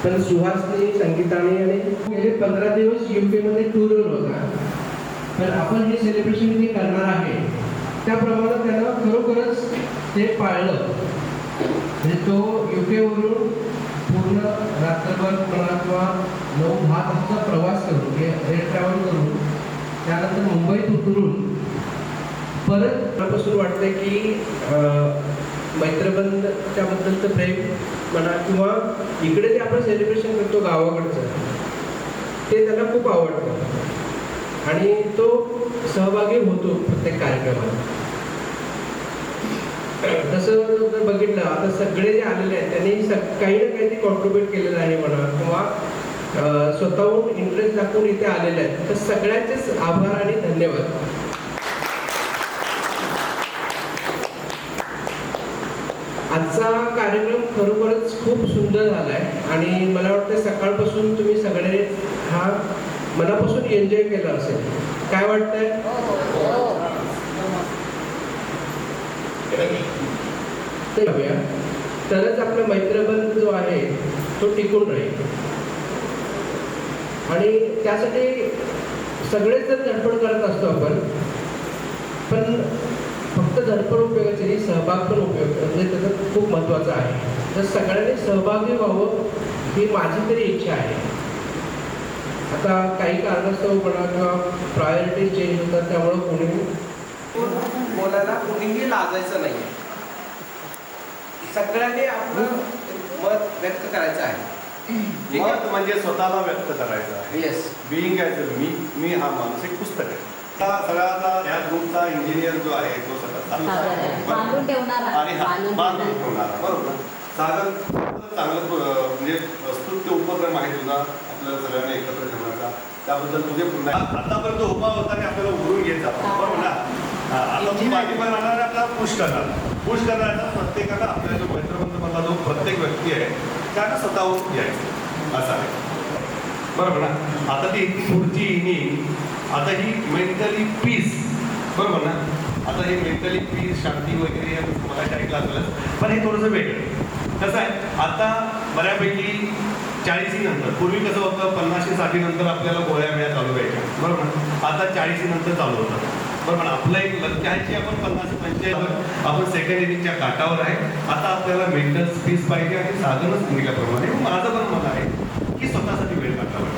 पण सुहासने, संगीताने आणि गेले 15 दिवस UK मध्ये टूरवर होता. पण आपण हे सेलिब्रेशन जे करणार आहे त्याप्रमाणे त्यानं खरोखरच ते पाळलं. म्हणजे तो UK वरून पूर्ण रात्रभर किंवा 9-10 तासाचा प्रवास करून एअर ट्रॅव्हल करून त्यानंतर मुंबईत उतरून परत मनापासून वाटतंय की मैत्रबंधच्या बद्दलचं प्रेम म्हणा किंवा इकडे जे आपण सेलिब्रेशन करतो गावाकडचं ते त्याला खूप आवडतं आणि तो सहभागी होतो प्रत्येक कार्यक्रमात. तसं जर बघितलं आता सगळे जे आलेले आहेत त्यांनी काही ना काहीतरी कॉन्ट्रीब्यूट केलेलं आहे म्हणा किंवा स्वतःहून इंटरेस्ट दाखवून इथे आलेले आहेत. तर सगळ्यांचेच आभार आणि धन्यवाद. आजचा कार्यक्रम खरोखरच खूप सुंदर झाला आहे आणि मला वाटतं सकाळपासून तुम्ही सगळे हा मनापासून एन्जॉय केला असेल. काय वाटतंय? तरच आपला मैत्रबंध जो आहे तो टिकून राहील आणि त्यासाठी सगळेच जर धडपड करत असतो आपण, पण फक्त धडपड उपयोगाची नाही, सहभाग पण उपयोग म्हणजे त्याचा खूप महत्त्वाचा आहे. तर सगळ्यांनी सहभागी व्हावं ही माझी तरी इच्छा आहे. आता काही कारणास्तव म्हणा किंवा प्रायोरिटी चेंज होतात त्यामुळं कोणी बोलायला कोणीही लाजायचं नाही. सगळ्यांनी आपलं मत व्यक्त करायचं आहे. मत म्हणजे स्वतःला व्यक्त करायचं आहे. येस, बिईंग ॲज मी हा माणूस एक पुस्तक आहे. सगळ्याचा या ग्रुपचा इंजिनियर जो आहे तो सगळं बांधून ठेवणारा आणि बांधून ठेवणारा. बरोबर. सागर चांगलं म्हणजे स्तुत्य उपक्रम आहे तुझा आपल्याला सगळ्यांना एकत्र ठेवण्याचा. त्याबद्दल तुझे पुन्हा आतापर्यंत उभा होता आणि आपल्याला उघडून घ्यायचा. बरोबर ना. आता तू पाठीमागे राहणार आपल्याला पुश करण्याचा प्रत्येकाला आपल्या जो मैत्रबंधमधला जो प्रत्येक व्यक्ती आहे त्याला स्वतःहून घ्यायचं असं आहे. बरोबर ना. आता ती पुढची इनिंग आता ही मेंटली पीस. बरोबर ना. आता हे मेंटली पीस, शांती वगैरे मला ऐकलं असेल, पण हे थोडंसं वेगळं. कसं आहे आता बऱ्यापैकी 40 नंतर, पूर्वी कसं होतं 50-60 नंतर आपल्याला गोळ्या मिळ्या चालू व्हायच्या. बरोबर ना. आता 40 नंतर चालू होतं. बरोबर. आपलं एक लक्ष्य आहे की आपण 50-55 आपण सेकंड इनिंगच्या काठावर आहे. आता आपल्याला मेंटल पीस पाहिजे आणि साधनच सांगितल्याप्रमाणे माझं पण मत आहे की स्वतःसाठी वेळ काढावा.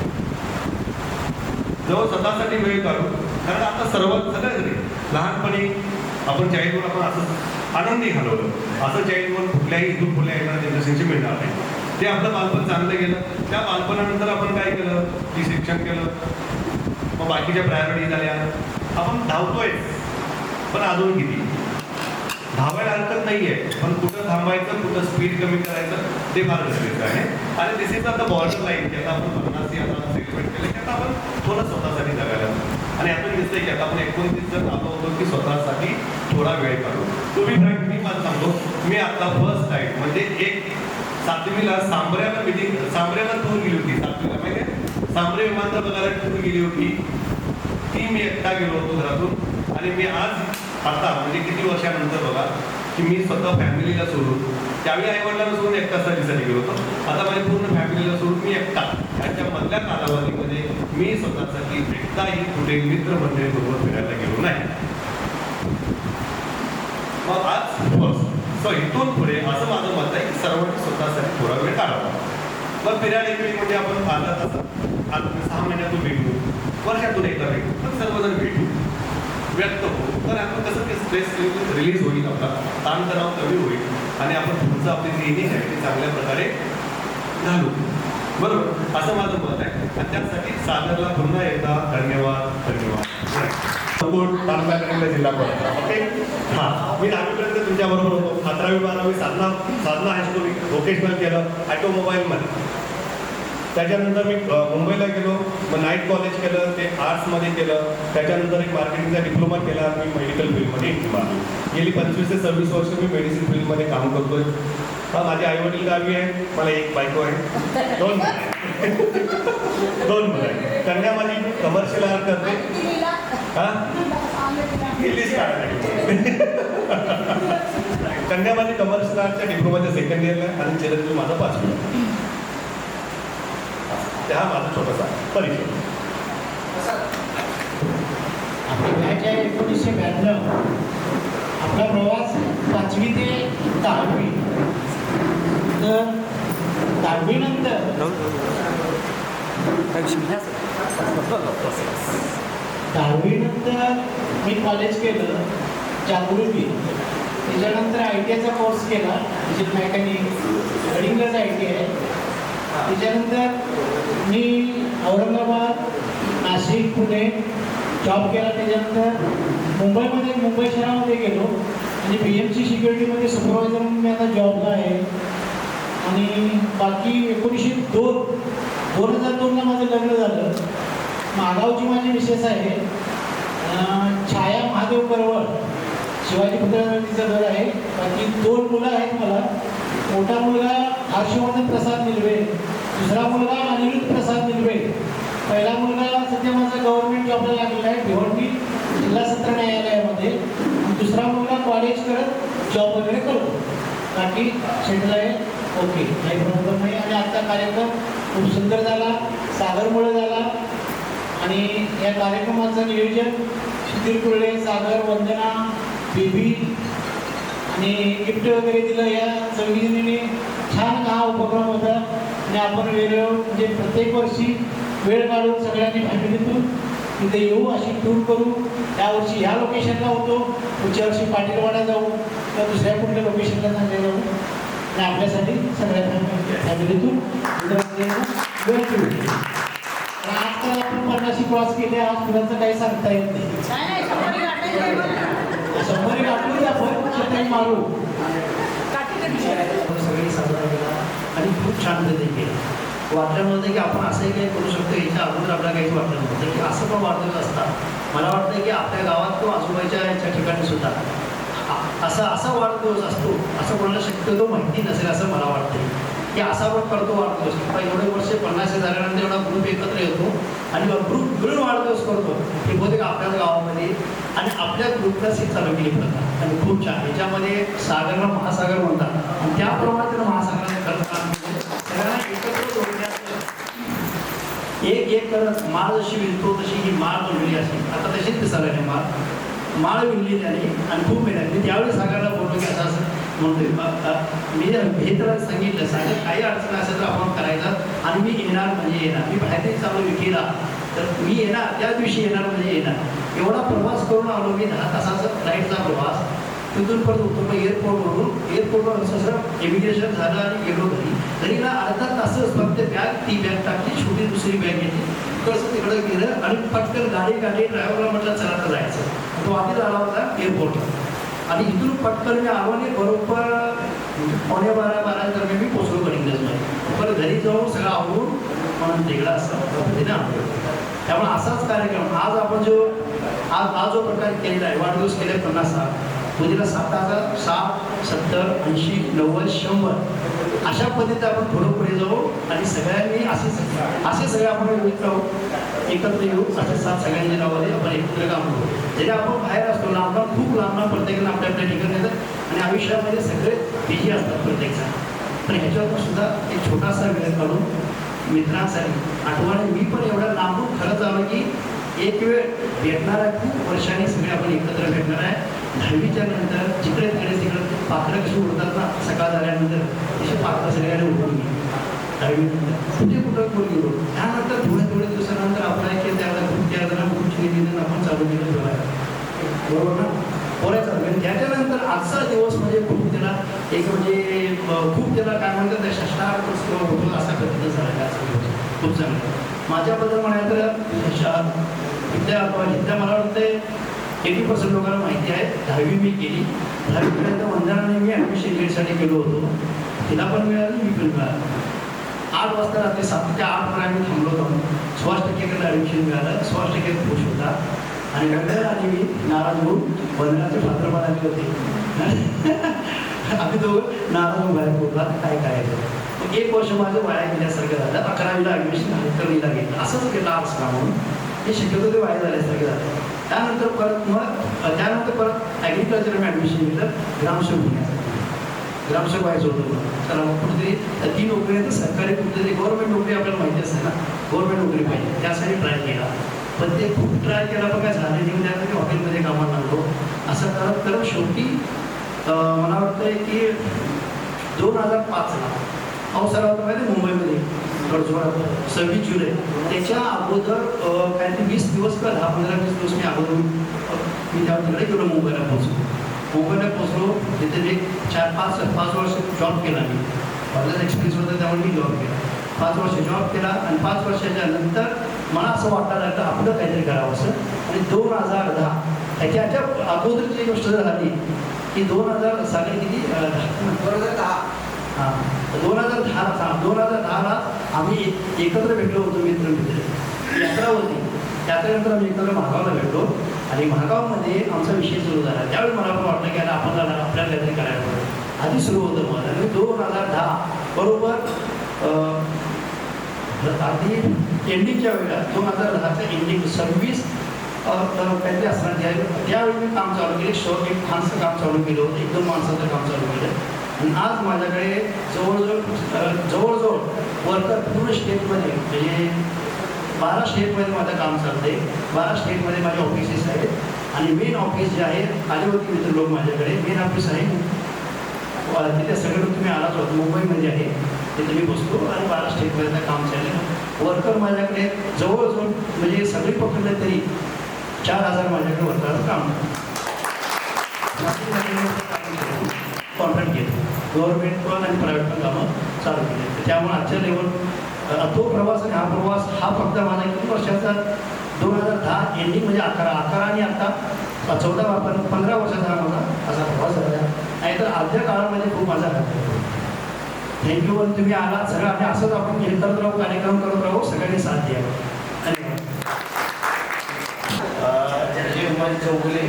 जवळ स्वतःसाठी वेळ काढू. कारण आता सगळ्याजणी लहानपणी आपण चाइल्डहुड आपण असं आनंदी घालवलं. असं चाइल्डहुड कुठल्याही इथून पुढल्या येणाऱ्या जनरेशनशी मिळणार नाही. ते आपलं बालपण चांगलं गेलं. त्या बालपणानंतर आपण काय केलं की शिक्षण केलं, मग बाकीच्या प्रायोरिटी झाल्या. आपण धावतोय पण अजून किती. धावायला हरकत नाहीये, पण कुठं थांबायचं, कुठं स्पीड कमी करायचं ते फार गरजेचं आहे. आणि दिस इज आता बॉर्डर लाईन, की आता आपण 50 आता सेलिब्रेट केलं की आता आपण थोडं स्वतःसाठी जगायला. आणि आपण दिसतंय की आता आपण 29 जण आलो होतो की स्वतःसाठी थोडा वेळ काढू. तुम्ही मी मला सांगतो, मी आता फर्स्ट टाईम म्हणजे एक 7वीला सांबऱ्याला टूर गेली होती. 7वीला माहिती आहे, सांबरे विमानतळ बघायला टूर गेली होती. ती मी एकटा गेलो होतो घरातून. आणि मी आज आता म्हणजे किती वर्षानंतर बघा की मी स्वतः फॅमिलीला सोडून, त्यावेळी आईवडिलांना सोडून एकटा सहलीसाठी गेलो होतो. आता माझ्या पूर्ण फॅमिलीला सोडून मी एकटा, त्याच्या मधल्या कालावधीमध्ये मी स्वतःसाठी एकटाही कुठे मित्रमंडळीबरोबर फिरायला गेलो नाही. मग आज फर्स्ट इथून पुढे असं माझं मत आहे की सर्वांनी स्वतःसाठी थोडा वेळ काढावा. मग फिरायला एक वेळ म्हणजे आपण अर्धा तासात, आज 6 महिन्यातून भेटू, वर्षातून एकदा भेटू, पण सर्वजण भेटू, व्यक्त होऊ. तर आपण कसं ते स्ट्रेस रिलीज होईल, आपला ताणतणाव कमी होईल आणि आपण पुढचं आपली ट्रेनिंग आहे ती चांगल्या प्रकारे घालू. बरोबर, असं माझं मत आहे. आणि त्यासाठी सागरला पुन्हा एकदा धन्यवाद. सपोर्ट तालुका जिल्हा परिषद. ओके, हां, मी 10वीपर्यंत तुमच्याबरोबर होतो. 11वी 12वी साधना हायस्कूल व्होकेशनल केलं ऑटोमोबाईलमध्ये. त्याच्यानंतर मी मुंबईला गेलो, मग नाईट कॉलेज केलं, ते आर्ट्समध्ये केलं. त्याच्यानंतर एक मार्केटिंगचा डिप्लोमा केला. मी मेडिकल फील्डमध्ये एंट्री मारली. गेली 25 ते 26 वर्ष मी मेडिसिन फील्डमध्ये काम करतोय. माझे आईवडील गावी आहे, मला एक बायको आहे, 2 मुलं आहे. कन्या माझी कमर्शियल आर्ट करते. कन्या माझी कमर्शियल आर्टच्या डिप्लोमाच्या सेकंड इयरला आहे आणि चिरंजीव माझा 5वी. त्या माझा छोटासा परिचय. आपल्या बॅच आहे 1992. आपला प्रवास 5वी ते 10वी. तर 10वी नंतर मी कॉलेज केलं जागृती. त्याच्यानंतर ITIचा कोर्स केला, डिजिटल मेकॅनिक, गडिंगज ITI. त्याच्यानंतर मी औरंगाबाद, नाशिक, पुणे जॉब केला. त्याच्यानंतर मुंबई शहरामध्ये गेलो आणि BMC सिक्युरिटीमध्ये सुपरवायझर म्हणून मी आता जॉबला आहे. आणि बाकी 2002ला माझं लग्न झालं. मागावची माझी मिसेस आहे, छाया महादेव परवळ, शिवाजी पुतळ्याचं घर आहे. बाकी 2 मुलं आहेत मला. मोठा मुलगा हर्षवर्धन प्रसाद निलवे, दुसरा मुलगा अनिरुद्ध प्रसाद निलवे. पहिला मुलगा सध्या माझा गव्हर्नमेंट जॉबला लागलेला आहे भिवंडी जिल्हा सत्र न्यायालयामध्ये. दुसरा मुलगा कॉलेज करत जॉब वगैरे करतो. बाकी सेटल आहे, ओके, काही प्रॉब्लेम नाही. आणि आजचा कार्यक्रम खूप सुंदर झाला, सागरमुळे झाला. आणि या कार्यक्रमाचं नियोजन सुधीर कुर्ले, सागर, वंदना, बेबी आणि गिफ्ट वगैरे दिलं. या चौघीजणींनी छान हा उपक्रम होता. आणि आपण वेळेवर म्हणजे प्रत्येक वर्षी वेळ काढून सगळ्यांनी फॅमिलीतून तिथे येऊ, अशी टूर करू. यावर्षी ह्या लोकेशनला होतो, पुढच्या वर्षी पाटीलवाडा जाऊ, तर दुसऱ्या कुठल्या लोकेशनला चांगले जाऊ. आणि आपल्यासाठी सगळ्या फॅमिलीतून वेळ ठेवू. आजकाल आपण 50 क्रॉस केले, आज पुढचं काही सांगता येत नाही. 100 गाठून आपण सकाळी मारू. सगळी साजरा केला आणि खूप छान पद्धतीने केला. वाटलं नव्हतं की आपण असंही काही करू शकतो. याच्या अगोदर आपल्याला काहीच वाटलं नव्हतं की असं पण वाढदिवस असतात. मला वाटतं की आपल्या गावात किंवा आजूबाजूच्या याच्या ठिकाणी सुद्धा असा वाढदिवस असतो असं कोणाला शक्यतो माहिती नसेल असं मला वाटतं की असा पण करतो वाढदिवस. एवढे वर्ष 50 झाल्यानंतर एवढा ग्रुप एकत्र येतो आणि ग्रुप मिळून वाढदिवस करतो. हे बहुतेक आपल्याच गावामध्ये आणि आपल्या ग्रुपलाच ही चालू केली प्रथा आणि खूप छान. याच्यामध्ये सागरला महासागर म्हणतात आणि त्याप्रमाणे त्याला महासागराने खरं काम केलं. सगळ्यांना एकत्र जोडण्याचं एक करत माळ जशी विणतो तशी ही माळ बनवली असेल. आता तशीच दिसायला माळ विणली त्याने आणि खूप मेहनत. मी त्यावेळी सागरला बोललो की असं म्हणतोय. मी हे तर सांगितलं, सागर काही अडचण असेल तर आपण करायचं आणि मी येणार म्हणजे येणार. मी बाहेर चालू विकेला तर मी येणार, त्या दिवशी येणार म्हणजे येणार. एवढा प्रवास करून आलो मी, 10 तासाचा फ्लाईटचा प्रवास. तिथून परत उतरलो एअरपोर्टवर सगळं इमिग्रेशन झालं आणि गेलो घरी ना अर्धा तासच फक्त ती बॅग टाकली, छोटी दुसरी बॅग घेतली, कसं तिकडं गेलं आणि पटकन गाडी ड्रायव्हरला म्हटलं चला तर जायचं. तो आधीच आला होता एअरपोर्टला. आणि इथून पटकन मी आलो आणि बरोबर 11:15 दरम्यान मी पोचलो गडिंग्लजमध्ये. पण घरी जाऊन सगळं आवडून म्हणून तिकडं असं पद्धतीने आणतो. त्यामुळे असाच कार्यक्रम आज आपण आज जो प्रकार केलेला आहे, वाढदिवस केले 50 उद्याला 7,000, 70, 80, 90, 100 अशा पद्धतीने आपण थोडं पुढे जाऊ आणि सगळ्यांनी असे सगळे आपण एकत्र येऊ. असे 7 सगळ्यांच्या नावाने आपण एकत्र काम करू. जरी आपण बाहेर असतो लांब खूप लांब प्रत्येकाने आपल्या आपल्या ठिकाणी येतात आणि आयुष्यामध्ये सगळे बिझी असतात प्रत्येकजण. पण ह्याच्यावर सुद्धा एक छोटासा वेळ काढून मित्रांसाठी आठवण मी पण एवढ्या लांबून खरंच आलो की एक वेळ भेटणार आहे. खूप वर्षांनी सगळे आपण एकत्र भेटणार आहे. 10वीच्या नंतर जिकडे तिकडे पाखरं कशी उडतात ना सकाळ झाल्यानंतर तसे पाखरं सगळ्यांना उडून गेली 10वी कुठं कोण गेलो. त्यानंतर थोड्या दिवसानंतर आपल्याला की त्याला ग्रुपची निवेदन आपण चालू केलं ठेवायला बरोबर ना पोऱ्या चालू केलं. त्याच्यानंतर आजचा दिवस म्हणजे खूप त्याला एक म्हणजे खूप त्याला काय म्हणतात शास्त्रार्थ होतो असा पद्धतीने झाला आजचा दिवस खूप चांगला. माझ्याबद्दल म्हणायला तर विद्या मला वाटतं 80% लोकांना माहिती आहे. 10वी मी केली. 10वीपर्यंत वंदनाने मी ॲडमिशन घेण्यासाठी गेलो होतो. तिला पण मिळाली मी पण मिळालं. 8 वाजता रात्री 7 ते 8 पर्यंत आम्ही थांबलो होतो. 16% ॲडमिशन मिळालं. 16% खुश होता आणि नंतर आणि मी नाराज होऊन वंदनाचे पात्रपात आले होते. आम्ही दोघं नाराज होऊन बाहेर पोहोचला काय करायचं. मग 1 वर्ष माझं वाया गेल्यासारखं झालं. 11वीला ॲडमिशन झालं तर मीला घेतलं असंच केलं आर्ट्स म्हणून हे शक्यतो ते वाया झाल्यासारखं झालं. त्यानंतर परत ॲग्रिकल्चर मी ॲडमिशन घेतलं ग्रामसेवक होण्यासाठी. ग्रामसेवक व्हायचं होतं. तर कुठेतरी 3 नोकरी आहे तर सरकारी कुठेतरी गव्हर्नमेंट नोकरी आपल्याला माहिती असते ना गव्हर्नमेंट नोकरी पाहिजे त्यासाठी ट्राय केला. पण ते खूप ट्राय केला पण काय झालं नाही. त्यानंतर मी हॉटेलमध्ये कामाला लागलो. असं करत शेवटी मला वाटतं की 2005ला पाऊस आला होता माहिती मुंबईमध्ये गडचोरात 26 जुलै. त्याच्या अगोदर काहीतरी 20 दिवस का 10-15-20 दिवस मी अगोदर मी त्या तिकडे गेलो मुंबईला पोहोचलो. मुंबईला पोहोचलो तिथे एक 4-5 वर्ष जॉब केला मी. माझाच एक्सपिरियन्स होता त्यामुळे मी जॉब केला. 5 वर्ष जॉब केला आणि 5 वर्षाच्या नंतर मला असं वाटायला लागलं आपलं काहीतरी करावं असं. आणि 2010 ह्याच्या अगोदरची गोष्ट जर झाली की 2000 साली किती 2010 हां 2010ला आम्ही एकत्र भेटलो होतो मित्र. यात्रा होती. यात्रेनंतर आम्ही एकत्र महागावला भेटलो आणि महागावमध्ये आमचा विषय सुरू झाला. त्यावेळी मला पण वाटलं की आता आपल्याला काहीतरी करायला पाहिजे. आधी सुरू होतं मला आणि 2010 बरोबर आधी एंडिंगच्या वेळेला 2010च्या एंडिंग 26 काहीतरी असणार त्यावेळी मी काम चालू केले. एक माणसं काम चालू केलं होतं. 1-2 माणसाचं काम चालू केलं आणि आज माझ्याकडे जवळजवळ वर्कर पूर्ण स्टेटमध्ये म्हणजे 12 स्टेटमध्ये माझं काम चालतं आहे. 12 स्टेटमध्ये माझे ऑफिसेस आहेत आणि मेन ऑफिस जे आहे आलेवरती मित्र लोक माझ्याकडे मेन ऑफिस आहे तिथे सगळे लोक तुम्ही आलाच होत मुंबईमध्ये आहे तिथे मी बसतो आणि 12 स्टेटमध्ये काम चाललं. वर्कर माझ्याकडे जवळजवळ म्हणजे सगळी पकडलं तरी 4,000 माझ्याकडे वर्करचं काम कॉन्ट्रॅक्ट केलं. गव्हर्नमेंट पण आणि प्रायव्हेट पण कामं चालू केली. त्यामुळे आजच्या लेवल तो प्रवास आणि हा फक्त माझा किती वर्षाचा 2010 एंडिंग म्हणजे 11 आणि आता 15 वर्षाचा हा माझा असा प्रवास झाला. नाहीतर आजच्या काळामध्ये खूप माझा थँक्यू. आणि तुम्ही आला सगळं आणि असंच आपण हे करत राहू कार्यक्रम करत राहू सगळ्यांनी साथ द्यावं. धन्यवाद. चौगुले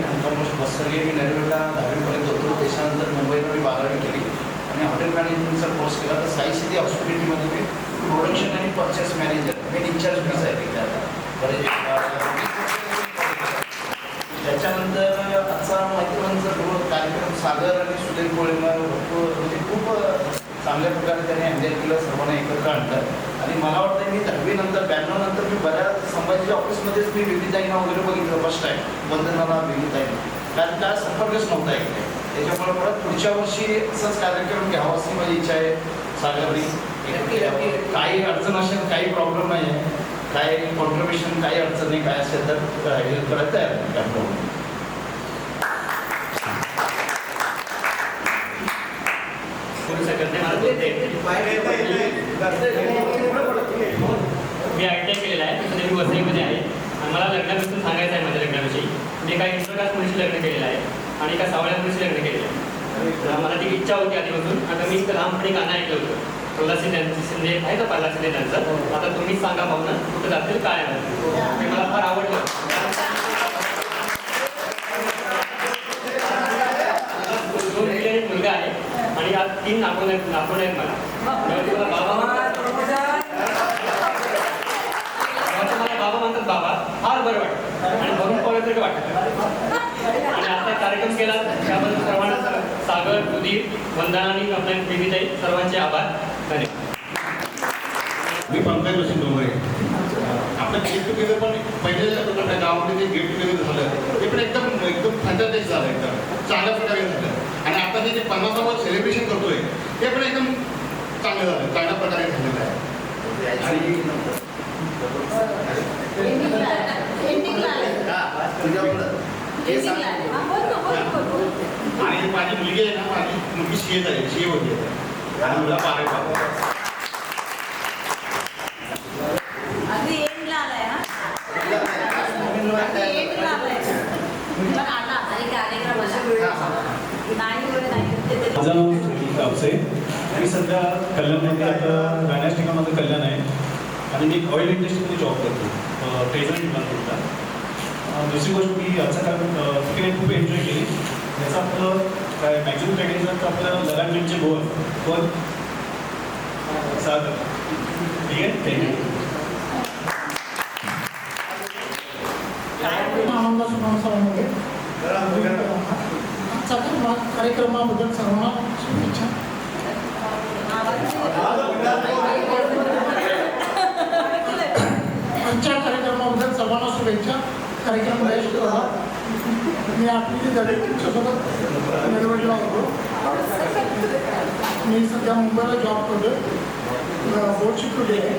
बसरगे मी नरवेला 10वीपर्यंत होतो. त्याच्यानंतर मुंबईला मी 12वी केली आणि हॉटेल मॅनेजमेंटचा कोर्स केला. तर साई सिटी हॉस्पिटॅलिटीमध्ये मी प्रोडक्शन आणि परचेस मॅनेजर मेन इंचार्ज मीच आहे तिथे आता. त्याच्यानंतर आजचा मैत्रिकांचा कार्यक्रम सागर आणि सुधीर कोळेंवर म्हणजे खूप चांगल्या प्रकारे त्यांनी हँडल केलं. सर्वांना एकत्र आणलं आणि मला वाटतं मी 10वी नंतर 92 नंतर मी बऱ्याच संभाजी ऑफिसमध्येच मी विविताईना वगैरे बघितलं फर्स्ट टाईम वंदनाला विविताईना. कारण त्या संपर्कच नव्हता इकडे. त्याच्यामुळे परत पुढच्या वर्षी असंच कार्यक्रम घ्यावा अशी माझी इच्छा आहे. सागरनी काही अडचण असेल काही प्रॉब्लेम नाही आहे काय कॉन्ट्रिब्युशन काही अडचण नाही काय असेल तर हेल्प करायला तयार आहे काय प्रॉब्लेम. मी ITI केलेला आहे. सध्या मी वसईमध्ये आहे आणि मला लग्नाविषयी सांगायचं आहे. माझ्या लग्नाविषयी मी काही इंटरकास्ट मुलीशी लग्न केलेलं आहे. आणि एका सावळ्या मुलीशी लग्न केलेलं आहे. मला ती इच्छा होती आधीपासून. आता मी लहानपणी गाणं ऐकलं होतं प्रल्हाद शिंदे आहे ना प्रल्हाद शिंदे त्यांचं. आता तुम्हीच सांगा भावना कुठं जातील काय आहे ते मला फार आवडलं. एक मुलगा आहे आणि आज 3 नातवंड आहेत मला. मला बाबा म्हणतात बाबा फार बरं वाटतं आणि भरून पवल्यासारखं वाटतं. आणि आता कार्यक्रम केला त्याबद्दल सर्वांना सागर, सुधीर, वंदना आणि आपल्या प्रेमीताई सर्वांचे आभार. धन्यवाद. मी पंकज जोशी डोंगरे. आपलं गेट टुगेदर पण पहिले गावामध्ये जे गेट टुगेदर झालं ते पण एकदम फॅन्टास्टिक झालं, एकदम चांगल्या प्रकारे झालं. आणि आता हे जे 50वा सेलिब्रेशन करतोय ते पण एकदम चांगलं झालं, चांगल्या प्रकारे झालेलं आहे. आणि माझी मुलगी आहे ना, माझी मुलगी सीए झाली, सीए होती आणि मुला 12वी. माझं नाव कापसे. मी सध्या कल्याणमध्ये आता राहण्यास ठिकाण माझं कल्याण आहे आणि मी ऑइल इंडस्ट्रीमध्ये जॉब करतो ट्रेझर डिपार्टमेंटला. दुसरी गोष्ट मी याचा कारण खूप एन्जॉय केली. याचं आपलं काय मॅक्झिमम ट्रेडिंगचं आपलं लगानचे गोल पण साधं ठीक आहे. थँक्यू. आनंद सुनावसामध्ये आजच्या कार्यक्रमाबद्दल सर्वांना शुभेच्छा. आजच्या कार्यक्रमाबद्दल सर्वांना शुभेच्छा. कार्यक्रम बेस्ट व्हावा. मी आपली तुमच्यासोबत निवडला होतो. मी सध्या मुंबईला जॉब करतो, बोर्ड शिकवली आहे.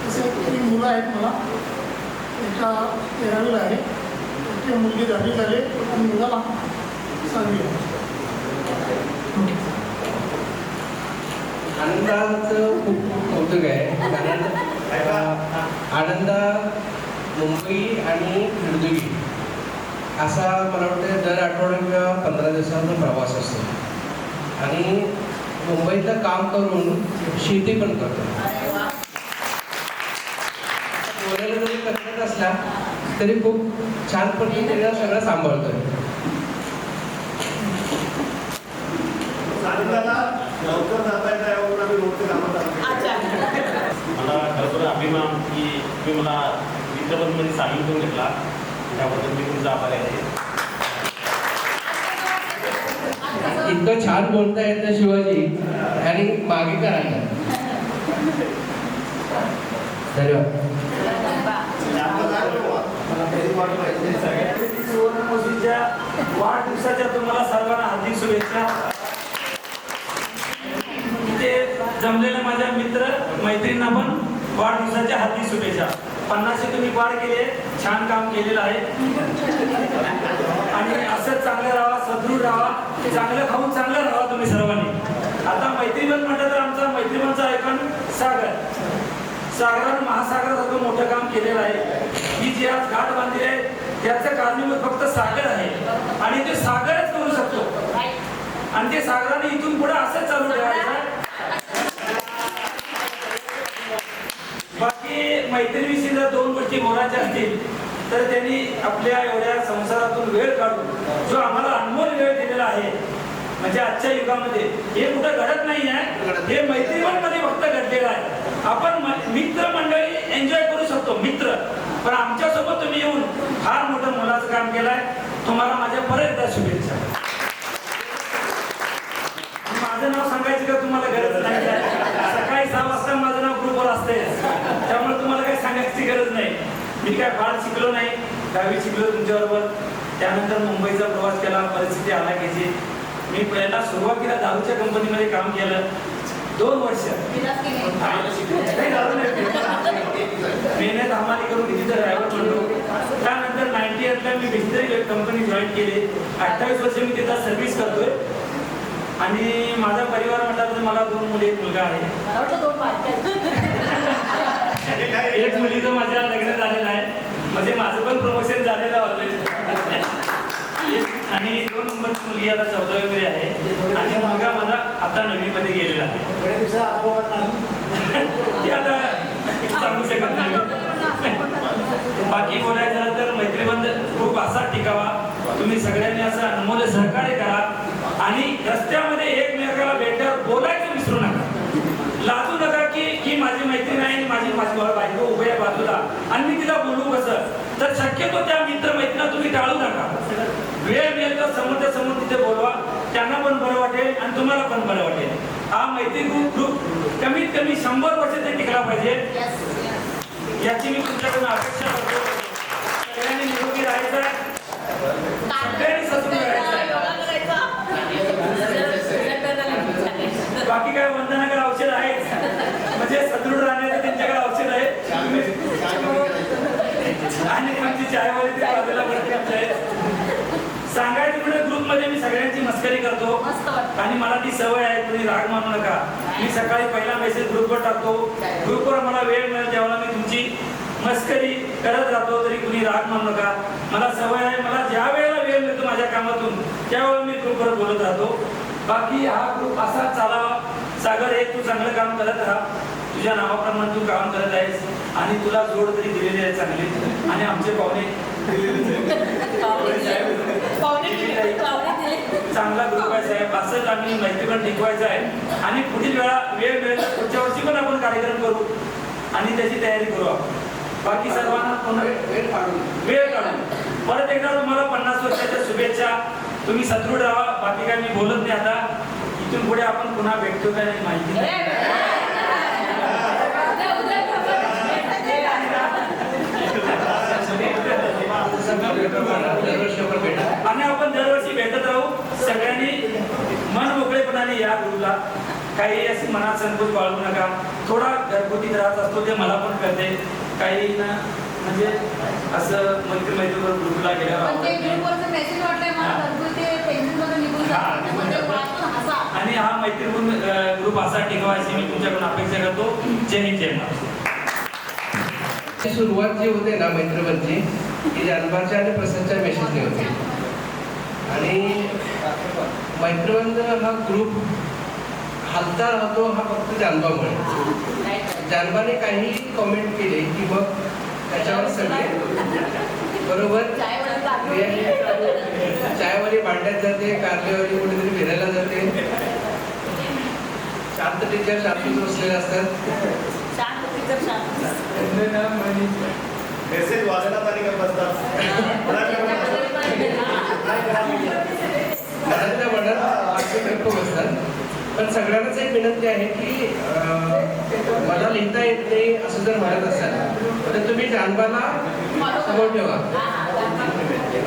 तसे 3 मुलं आहेत मला. एका 13वीला आहे, एक मुलगी 10वी झाली आणि मुलाला 7वी. आनंदाचं खूप कौतुक आहे, कारण आनंदा मुंबई आणि निरदुगी असा मला वाटतं दर आठवड्यात किंवा 15 दिवसांचा प्रवास असतो आणि मुंबईतलं काम करून शेती पण करतो. बोलायला जरी कष्ट असला तरी खूप छान पद्धतीने सगळं सांभाळतोय. मला खरंतर अभिमान की तुम्ही मला मित्रपदमध्ये सामील करून घेतला, त्याबद्दल मी तुमचा आभार आहे. इतकं छान बोलता येतं शिवाजी आणि मागे करायला. धन्यवाद. सुवर्णमोशीच्या वाढदिवसाच्या तुम्हाला सर्वांना हार्दिक शुभेच्छा. इथे जमलेल्या माझ्या मित्र मैत्रिणींना पण वाढदिवसाच्या हार्दिक शुभेच्छा. 50 तुम्ही पार केले, छान काम केलेलं आहे आणि असंच चांगलं राहा, सदृढ राहा, चांगलं खाऊन चांगलं राहा तुम्ही सर्वांनी. आता मैत्रीबन म्हटलं तर आमचा मैत्रीबनचा ऐकून सागरानं महासागरासारखं मोठं काम केलेलं आहे. ही जी आज घाट बांधली आहे त्याचं कारणीभूत फक्त सागर आहे आणि ते सागरच करू शकतो आणि ते सागराने इथून पुढे असंच चालू ठेवायचं. बाकी मैत्रिणीविषयी जर 2 गोष्टी बोलायच्या असतील तर त्यांनी आपल्या एवढ्या संसारातून वेळ काढून जो आम्हाला अनमोल वेळ दिलेला आहे, म्हणजे आजच्या युगामध्ये हे कुठं घडत नाही आहे, हे मैत्रीमध्ये फक्त घडलेलं आहे. आपण मित्र मंडळी एन्जॉय करू शकतो मित्र, पण आमच्यासोबत तुम्ही येऊन फार मोठं मोलाचं काम केलंय. तुम्हाला माझ्या परत एकदा शुभेच्छा. माझं नाव सांगायची का तुम्हाला गरज नाही. सकाळी 6 वाजता माझं नाव ग्रुपवर असते, त्यामुळे तुम्हाला काही सांगायची गरज नाही. मी काय फार शिकलो नाही, 10वी शिकलो तुमच्याबरोबर. त्यानंतर मुंबईचा प्रवास केला, परिस्थिती हालाकीची. मी पहिला सुरुवातीला दारूच्या कंपनीमध्ये काम केलं 2 वर्ष. मेहनत हमाली करून तिथे ड्रायव्हर बनलो. त्यानंतर 98ला मी बिस्लरी कंपनी जॉईन केली. 28 वर्ष मी तिथं सर्व्हिस करतोय आणि माझा परिवार म्हटला तर मला 2 मुली, 1 मुलगा आहे. एक मुलीचं माझ्या लग्न झालेलं आहे, म्हणजे माझं पण प्रमोशन झालेलं ऑलरेडी आणि 2 नंबरची मुलगी आता 14वी मध्ये आहे आणि मुलगा माझा आता 9वी मध्ये गेलेला आहे. ते आता सांगू शकत नाही. बाकी बोलायचं झालं तर मैत्रीबंध खूप असा टिकावा. तुम्ही सगळ्यांनी असं अनमोल सहकार्य करा आणि रस्त्यामध्ये एकमेकाला भेटल्यावर बोलायचं विसरू नका. लाजू नका की ही माझी मैत्रीण आहे, माझी बायको उभ्या बाजूला आणि मी तिला बोलू कसं. तर शक्यतो त्या मित्रमैत्रिणीला तुम्ही टाळू नका. वेळ मिळेल तर समोर तिथे बोलवा. त्यांना पण बरं वाटेल आणि तुम्हाला पण बरं वाटेल. हा मैत्री ग्रुप कमीत कमी 100 वर्ष ते टिकला पाहिजे याची मी तुमच्याकडून अपेक्षा करतो. सगळ्यांनी निरोगी राहायचं आहे, सगळ्यांनी सदृढ राहायचं आहे. बाकी काय वंदनाकडे औषध आहे म्हणजे सदृढ राहण्याचं त्यांच्याकडे औषध आहे आणि आमची चायवाली ते बाजूला सांगायचं म्हणजे ग्रुपमध्ये मी सगळ्यांची मस्करी करतो आणि मला ती सवय आहे. तुम्ही राग मानू नका. मी सकाळी पहिला मेसेज ग्रुपवर टाकतो. ग्रुपवर मला वेळ मिळेल तेव्हा मी तुमची मस्करी करत राहतो. तरी कुणी राग मानू नका. मला सवय आहे. मला ज्या वेळेला वेळ मिळतो माझ्या कामातून त्यावेळेला मी ग्रुपवर बोलत राहतो. बाकी हा ग्रुप असा चालावा. सागर हे तू चांगलं काम करत राहा. तुझ्या नावाप्रमाणे तू काम करत आहेस आणि तुला जोड तरी दिलेली आहे चांगली. आणि आमचे पाहुणे चांगला ग्रुप आहे साहेब. असंच आम्ही मैत्रीपण टिकवायचं आहे आणि पुढील वेळा वेळ मिळेल तर पुढच्या वर्षी पण आपण कार्यक्रम करू आणि त्याची तयारी करू आपण. बाकी सर्वांना पुन्हा वेळ काढून परत एकदा तुम्हाला 50 वर्षाच्या शुभेच्छा. तुम्ही सदृढ राहा. बाकी काय मी बोलत नाही. आता इथून पुढे आपण पुन्हा भेटतो काय नाही माहिती नाही. आणि आपण दरवर्षी भेटत राहू. सगळ्यांनी मन मोकळेपणाने या ग्रुपला. काही अशी मनात संकोच बाळगू नका. थोडा घरगुती त्रास असतो ते मला पण कळते. काही ना म्हणजे असं मैत्रीबरोबर ग्रुपला गेल्यावर आणि हा मैत्रीपूर्ण ग्रुप असा टिकवायची मी तुमच्याकडून अपेक्षा करतो. जय हिंद जय महाराष्ट्र. सुरुवात जी होते ना मैत्रीवरची ती जानबाच्या आणि प्रसादच्या मेसेजने होते आणि मैत्रीबंध हा ग्रुप हलता राहतो हा फक्त जानबामुळे. जानबाने काही कमेंट केले की मग त्याच्यावर सगळे बरोबर चायवाली भांड्यात जाते, कारलेवाली कुठेतरी फिरायला जाते. शांत टीचर शांतच बसलेले असतात. मेसेज वाचण्यात आणि करत असतात. मनातल्या मनात असतात. पण सगळ्यांनाच एक विनंती आहे की मला लिहिता येत नाही असं जर म्हणत असाल तर तुम्ही जानबाला समोर ठेवा.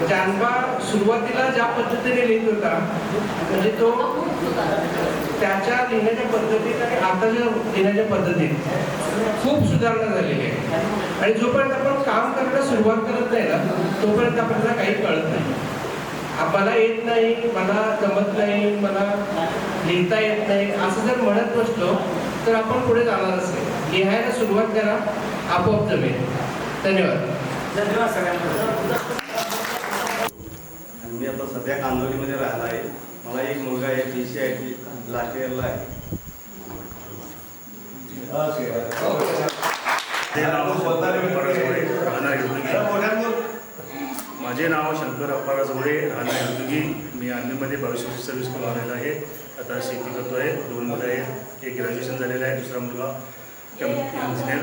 जानबा सुरुवातीला ज्या पद्धतीने लिहित होता म्हणजे तो त्याच्या लिहिण्याच्या पद्धतीत आणि आताच्या लिहिण्याच्या पद्धतीत खूप सुधारणा झालेली आहे. आणि जोपर्यंत आपण काम करायला सुरुवात करत नाही ना तोपर्यंत आपल्याला काही कळत नाही. मला येत नाही, मला जमत नाही, मला लिहिता येत नाही असं जर म्हणत बसलो तर आपण पुढे जाणारच नाही. लिहायला सुरुवात करा, आपोआप जमेल. धन्यवाद. धन्यवाद सगळ्यांना. मी आता सध्या कांदोलीमध्ये राहिला आहे. मला एक मुलगा आहे, BCIT लास्ट इयरला आहे. माझे नाव शंकर अप्पाराव जोडे, राहणार हिंदुगी. मी आर्मीमध्ये 22 वर्ष सर्व्हिस करून आलेला आहे. आता शेती करतो आहे. 2 मुलं आहेत. एक ग्रॅज्युएशन झालेलं आहे, दुसरा मुलगा इंजिनियर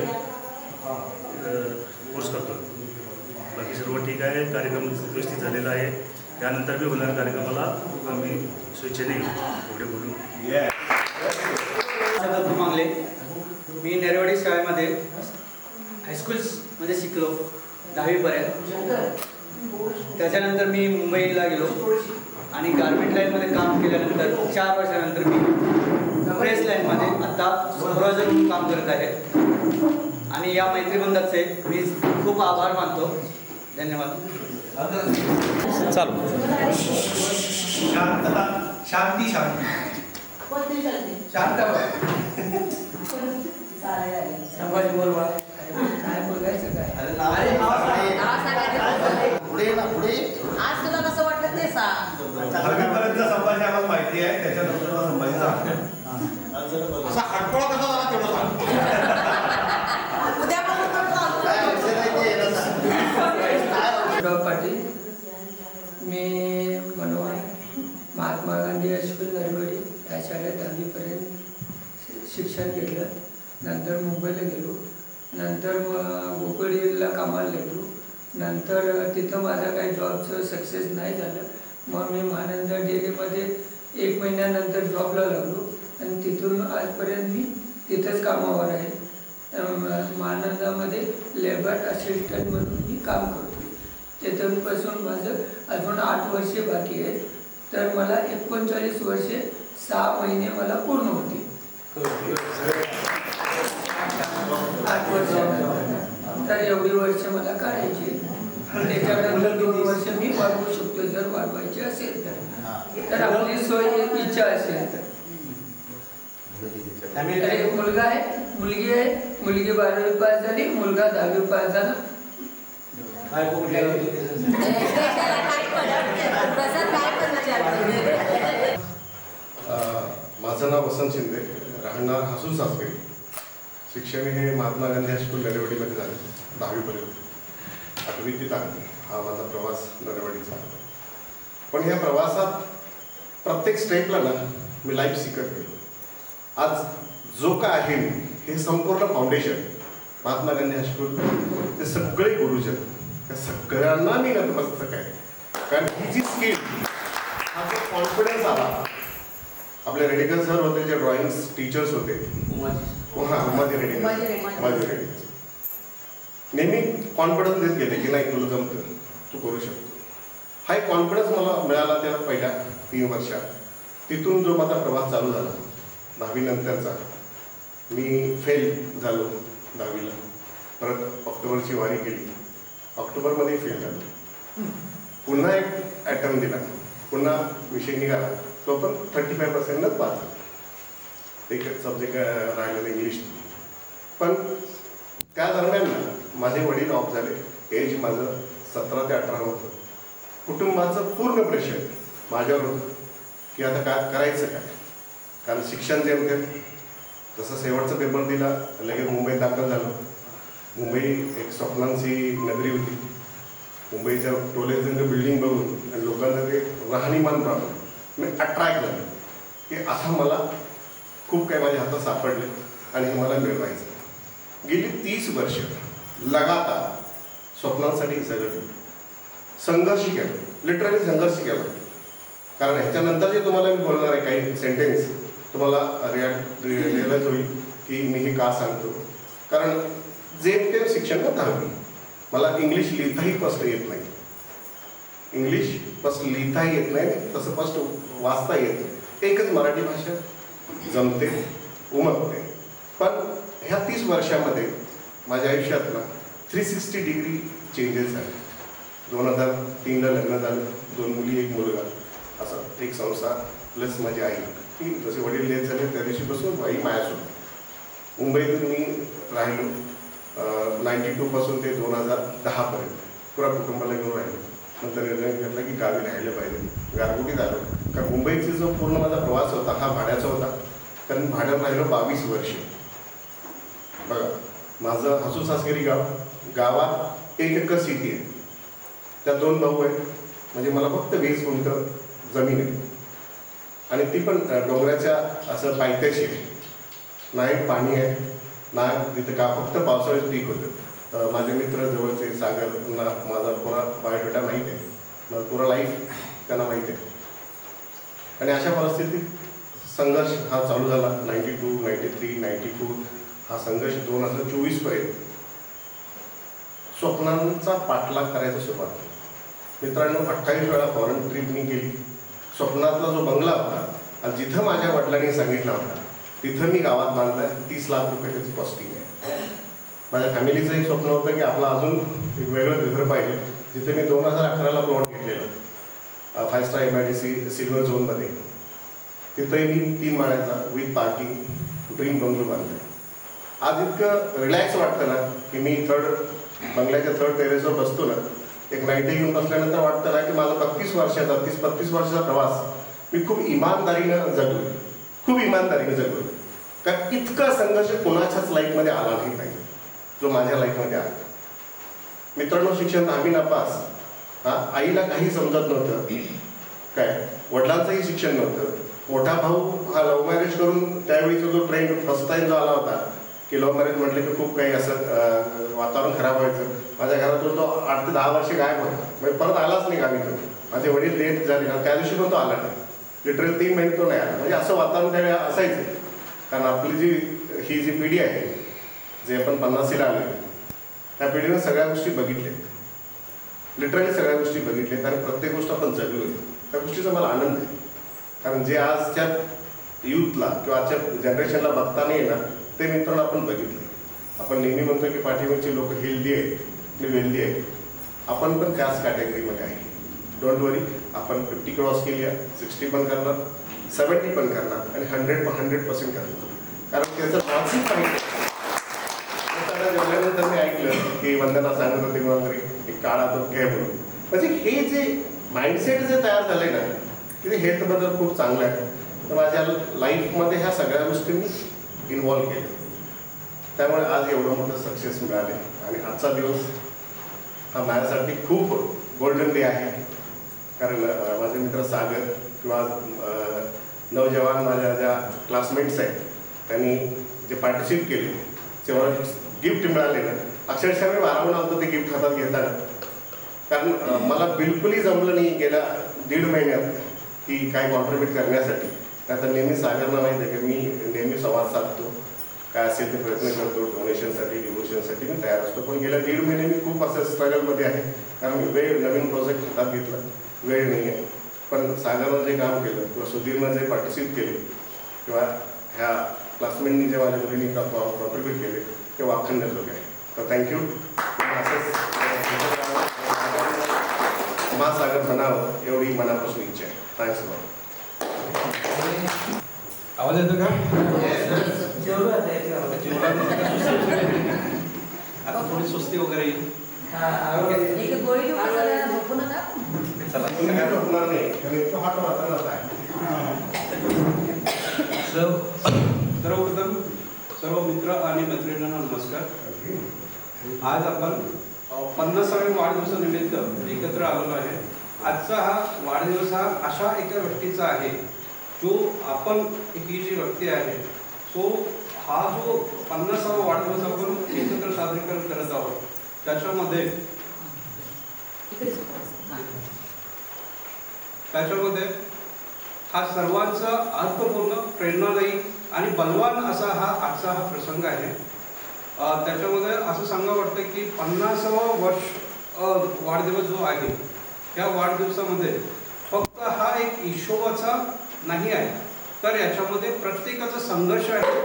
कोर्स करतो. बाकी सर्व ठीक आहे. कार्यक्रम व्यवस्थित झालेला आहे. त्यानंतर बी होणाऱ्या कार्यक्रमाला आम्ही स्वेच्छेने एवढे बोलू. मागले मी नेरवाडी शाळेमध्ये हायस्कूल्समध्ये शिकलो 10वीपर्यंत. त्याच्यानंतर मी मुंबईला गेलो आणि गारमेंट लाईनमध्ये काम केल्यानंतर 4 वर्षानंतर मी प्रेस लाईनमध्ये आत्ता सुपरवायझर म्हणून काम करत आहे. आणि या मैत्रीबंधाचे मी खूप आभार मानतो. धन्यवाद. चालू. शांतता, शांती, शांती, शांत. संभाजी बोलवा. काय बोलायचं काय? पुढे ना पुढे. आज तुला कसं वाटलं ते सांग. दहावीपर्यंत संभाजी आम्हाला माहिती आहे, त्याच्यानंतर संभाजी असा हटपळा कसा झाला तेवढं सांग. पाटील, मी मनोहर महात्मा गांधी हायस्कूल नरवडी या शाळेत 10वीपर्यंत शिक्षण केलं. नंतर मुंबईला गेलो, नंतर मग गोकुळीला कामाला लागलो. नंतर तिथं माझा काही जॉबचं सक्सेस नाही झालं. मग मी महानंद डेअरीमध्ये 1 महिन्यानंतर जॉबला लागलो आणि तिथून आजपर्यंत मी तिथंच कामावर आहे. महानंदामध्ये लेबर असिस्टंट म्हणून मी काम करतो. तिथूनपासून माझं अजून 8 वर्षे बाकी आहेत. तर मला 39 वर्षे 6 महिने मला पूर्ण होते. 8 वर्ष तर एवढी वर्ष मला काढायची. त्याच्यानंतर 2 वर्ष मी वाढवू शकतो जर वाढवायचे असेल तर आपली सोय इच्छा असेल तर. एक मुलगा आहे, मुलगी आहे. मुलगी 12वी पास झाली, मुलगा 10वी पास झाला. माझं नाव वसंत शिंदे, राहणार हसूर सासगडी. शिक्षण हे महात्मा गांधी हायस्कूल नरवडीमध्ये झालं 10वीपर्यंत. 8वी ते 10वी हा माझा प्रवास नरवडीचा. पण ह्या प्रवासात प्रत्येक स्टेपला ना मी लाईफ सिकर केलं. आज जो काय आहे मी हे संपूर्ण फाउंडेशन महात्मा गांधी हायस्कूल, ते सगळे गुरुजन, त्या सगळ्यांना मी नतमस्तक आहे. कारण ही जी स्किल, हा जो कॉन्फिडन्स आला, आपले रेडिकर सर होते, जे ड्रॉइंग टीचर्स होते, हां उमाजी रेडिकर, नेहमी कॉन्फिडन्स देत गेले की नाही तुला जमतं, तू करू शकतो. हा एक कॉन्फिडन्स मला मिळाला त्या पहिल्या 3 वर्षात. तिथून जो माझा प्रवास चालू झाला 10वी नंतरचा, मी फेल झालो 10वीला. परत ऑक्टोबरची वारी केली, ऑक्टोबरमध्ये फेल झालो. पुन्हा एक अटेम्प्ट दिला, पुन्हा विषय निघाला, तो पण 35% पास. एक सब्जेक्ट राहिलेलं इंग्लिश. पण त्या दरम्यान माझे वडील ऑफ झाले. एज माझं 17 ते 18 होतं. कुटुंबाचं पूर्ण प्रेशर माझ्यावर होतं की आता काय करायचं काय. कारण शिक्षण जे होते, जसं शेवटचा पेपर दिला लगेच मुंबईत दाखल झालो. मुंबई एक स्वप्नांची नगरी होती. मुंबईच्या टोलेजंग बिल्डिंग बघून आणि लोकांचं ते राहणीमान पाहून मी अट्रॅक्ट झालो की आता मला खूप काही माझ्या हातात सापडले आणि हे मला मिळवायचं. गेली 30 वर्ष लगातार स्वप्नांसाठी झगडलो, संघर्ष केला, लिटरली संघर्ष केला. कारण ह्याच्यानंतर जे तुम्हाला मी बोलणार आहे काही सेंटेन्स, तुम्हाला रिअलाइज होईल की मी हे का सांगतो. कारण जेमतेम शिक्षण का 10वी, मला इंग्लिश लिहिताही स्पष्ट येत नाही. इंग्लिश स्पष्ट लिहिताही येत नाही, तसं स्पष्ट वाचता येत नाही. एकच मराठी भाषा जमते, उमगते. पण ह्या 30 वर्षामध्ये माझ्या आयुष्यातला 360 डिग्री चेंजेस झाले. 2003ला लग्न झालं, 2 मुली 1 मुलगा, असं एक संसार प्लस माझी आई. की जसे वडील लेट झाले त्या दिवशीपासून आई मायासोबत. मुंबईतून मी राहिलो 92 पासून ते 2010पर्यंत पुरा कुटुंबाला घेऊन राहिलो. नंतर निर्णय घेतला की गावी राहिलं पाहिजे, गारगोटी झालो. कारण मुंबईचा जो पूर्ण माझा प्रवास होता हा भाड्याचा होता. कारण भाड्यात राहिलो 22 वर्ष. बघा, माझं हसूर सासगिरी गावात 1 एकर शेती आहे. त्या 2 भाऊ आहेत, म्हणजे मला फक्त 20 गुंठ जमीन आहे. आणि ती पण डोंगराच्या असं पायथ्याशी आहे. नाही पाणी आहे ना तिथं, का फक्त पावसाळ्यात पीक होतं. माझे मित्र जवळचे सागरना माझा पुरा बायोडेटा माहीत आहे, माझा पुरा लाईफ त्यांना माहीत आहे. आणि अशा परिस्थितीत संघर्ष हा चालू झाला. 92, 93, 94 हा संघर्ष 2024पर्यंत स्वप्नांचा पाठलाग करायचा सुरुवात. मित्रांनो, 28 वेळा फॉरेन ट्रिप मी केली. स्वप्नातला जो बंगला होता आणि जिथं माझ्या वडिलांनी सांगितला होता तिथं मी गावात बांधलाय. 30 लाख रुपये त्याची कॉस्टिंग आहे. माझ्या फॅमिलीचं एक स्वप्न होतं की आपला अजून एक वेगळं घर पाहिजे. जिथे मी 2011ला प्लॉट घेतलेलं 5 स्टार MIDC सिल्वर झोनमध्ये. तिथंही मी 3 माळ्याचा विथ पार्किंग ड्रीम बंगलो बांधला. आज इतकं रिलॅक्स वाटतं ना की मी बंगल्याच्या 3rd टेरेसवर बसतो ना एक नाईट घेऊन बसल्यानंतर वाटतं ना की माझा 32 वर्षाचा 30-32 वर्षाचा प्रवास मी खूप इमानदारीनं जगलो, खूप इमानदारीनं जगलो. कारण इतका संघर्ष कोणाच्याच लाईफमध्ये आला नाही पाहिजे जो माझ्या लाईफमध्ये आला. मित्रांनो, शिक्षण 10वी नापास. आईला काही समजत नव्हतं काय, वडिलांचंही शिक्षण नव्हतं. मोठा भाऊ हा लव्ह मॅरेज करून त्यावेळीचा जो ट्रेंड फर्स्ट टाइम जो आला होता की लव्ह मॅरेज म्हटलं की खूप काही असं वातावरण खराब व्हायचं. माझ्या घरातून तो 8 ते 10 वर्ष गायब होता, म्हणजे परत आलाच नाही गावी. तो माझे वडील डेथ झाले ना त्या दिवशी पण तो आला नाही, लिटरली 3 महिने तो नाही आला. म्हणजे असं वातावरण त्यावेळी असायचं. कारण आपली ही जी पिढी आहे, जे आपण 50ला आले, त्या पिढीनं सगळ्या गोष्टी बघितल्या, लिटरली सगळ्या गोष्टी बघितल्या. कारण प्रत्येक गोष्ट आपण जगलो आहे, त्या गोष्टीचा मला आनंद आहे. कारण जे आजच्या यूथला किंवा आजच्या जनरेशनला बघता नाही येणार ते मित्रांनो आपण बघितले. आपण नेहमी म्हणतो की पाठीमागची लोक हेल्दी आहेत आणि वेल्दी आहेत, आपण पण त्याच कॅटेगरीमध्ये आहे. डोंट वरी, आपण 50 क्रॉस केली आहे, 60 पण करणार, 70 पण करणार आणि 100% करणार. कारण त्याचं मानसिक पाहिजे. जेवल्यानंतर मी ऐकलं की वंदना सांगत होते कुणातरी एक काळा तो घे म्हणून. म्हणजे हे जे माइंडसेट जे तयार झाले ना की ते हेल्थबद्दल खूप चांगलं आहे. तर माझ्या लाईफमध्ये ह्या सगळ्या गोष्टी मी इन्व्हॉल्व केल्या, त्यामुळे आज एवढं मोठं सक्सेस मिळाले. आणि आजचा दिवस हा माझ्यासाठी खूप गोल्डन डे आहे. कारण माझे मित्र सागर किंवा नवजवान माझ्या ज्या क्लासमेट्स आहेत त्यांनी जे पार्टिसिपेट केले तेव्हा गिफ्ट मिळाले ना, अक्षरशः मी वारवून आलो ते गिफ्ट हातात घेताना. कारण मला बिलकुलही जमलं नाही गेल्या 1.5 महिन्यात की काय कॉन्ट्रीब्यूट करण्यासाठी. नाहीतर नेहमी सागरला माहिती आहे की मी नेहमी संवाद साधतो, काय असेल ते प्रयत्न करतो, डोनेशनसाठी डिवोशनसाठी मी तयार असतो. पण गेल्या 1.5 महिने मी खूप असं स्ट्रगलमध्ये आहे. कारण वेळ, नवीन प्रोजेक्ट हातात घेतला, वेळ नाही आहे. पण सागरनं जे काम केलं किंवा सुधीरनं जे पार्टिसिपेट केले किंवा ह्या क्लासमेटनी जे माझ्या मुलींनी कॉन्ट्रीब्यूट केले ते वाखण्याजोगे आहे. तर थँक्यू. असंच महासागर म्हणावं एवढी मनापासून इच्छा आहे. Thanks lot. आवाज येतो का? आता थोडी सुस्ती वगैरे येईल. चला, तुम्ही काय झोपणार नाही कारण तो हात वाचणार आहे. सर्वप्रथम सर्व मित्र आणि मैत्रिणींना नमस्कार. आज आपण 50व्या वाढदिवसानिमित्त एकत्र आलेलो आहे. आजचा हा वाढदिवस हा अशा एका व्यक्तीचा आहे जो आपण ही जी व्यक्ती आहे सो हा जो 50वा वाढदिवस आपण एकत्र साजरीकरण करत आहोत त्याच्यामध्ये हा सर्वांचा अर्थपूर्ण, प्रेरणादायी आणि बलवान असा आजचा हा प्रसंग आहे. त्याच्यामध्ये असं सांगावं वाटतं की 50वा वाढदिवस जो आहे त्या वाढदिवसामध्ये फक्त हा एक हिशोबाचा नाही आहे, तर याच्यामध्ये प्रत्येकाचा संघर्ष आहे,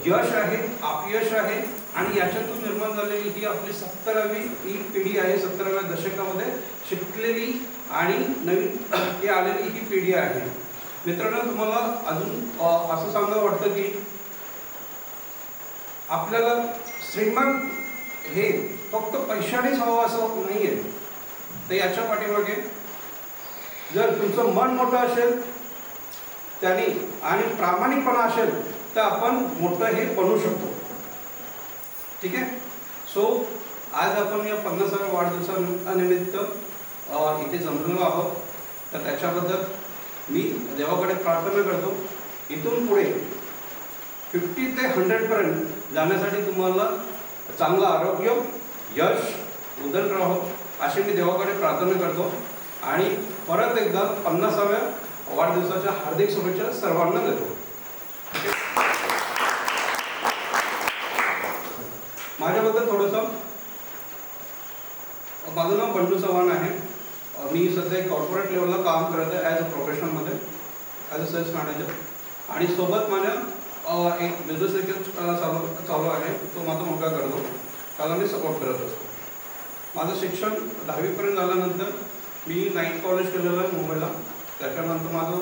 यश आहे, अपयश आहे आणि याच्यातून निर्माण झालेली ही आपली 17वी ही पिढी आहे. 17व्या दशकामध्ये शिकलेली आणि नवीन ही आलेली ही पिढी आहे. मित्रांनो, तुम्हाला अजून असं सांगावं वाटतं की आपल्याला श्रीमंत हे फक्त पैशानेच हवं असं नाही आहे. तर याच्या पाठीमागे जर तुमचं मन मोठं असेल त्याने आणि प्रामाणिकपणा असेल तर आपण मोठं हे बनवू शकतो. ठीक आहे. सो आज आपण या 50व्या वाढदिवसानिमित्त इथे जमलेलो आहोत. तर त्याच्याबद्दल मी देवाकडे प्रार्थना करतो इथून पुढे 50 ते 100पर्यंत जाण्यासाठी तुम्हाला चांगलं आरोग्य, यश, उदर राहो अशी मी देवाकडे प्रार्थना करतो. आणि परत एकदा 50व्या वाढदिवसाच्या हार्दिक शुभेच्छा सर्वांना देतो. माझ्याबद्दल थोडंसं, माझं नाव बंडू चव्हाण आहे. मी सध्या कॉर्पोरेट लेवलला काम करत आहे ॲज अ प्रोफेशनलमध्ये, ॲज अ सेल्स मॅनेजर. आणि सोबत माझ्या एक बिझनेस चालू आहे, तो माझा मुलगा करतो, त्याला मी सपोर्ट करत असतो. माझं शिक्षण 10वीपर्यंत झाल्यानंतर मी नाईट कॉलेज केलेलं आहे मुंबईला. त्याच्यानंतर माझं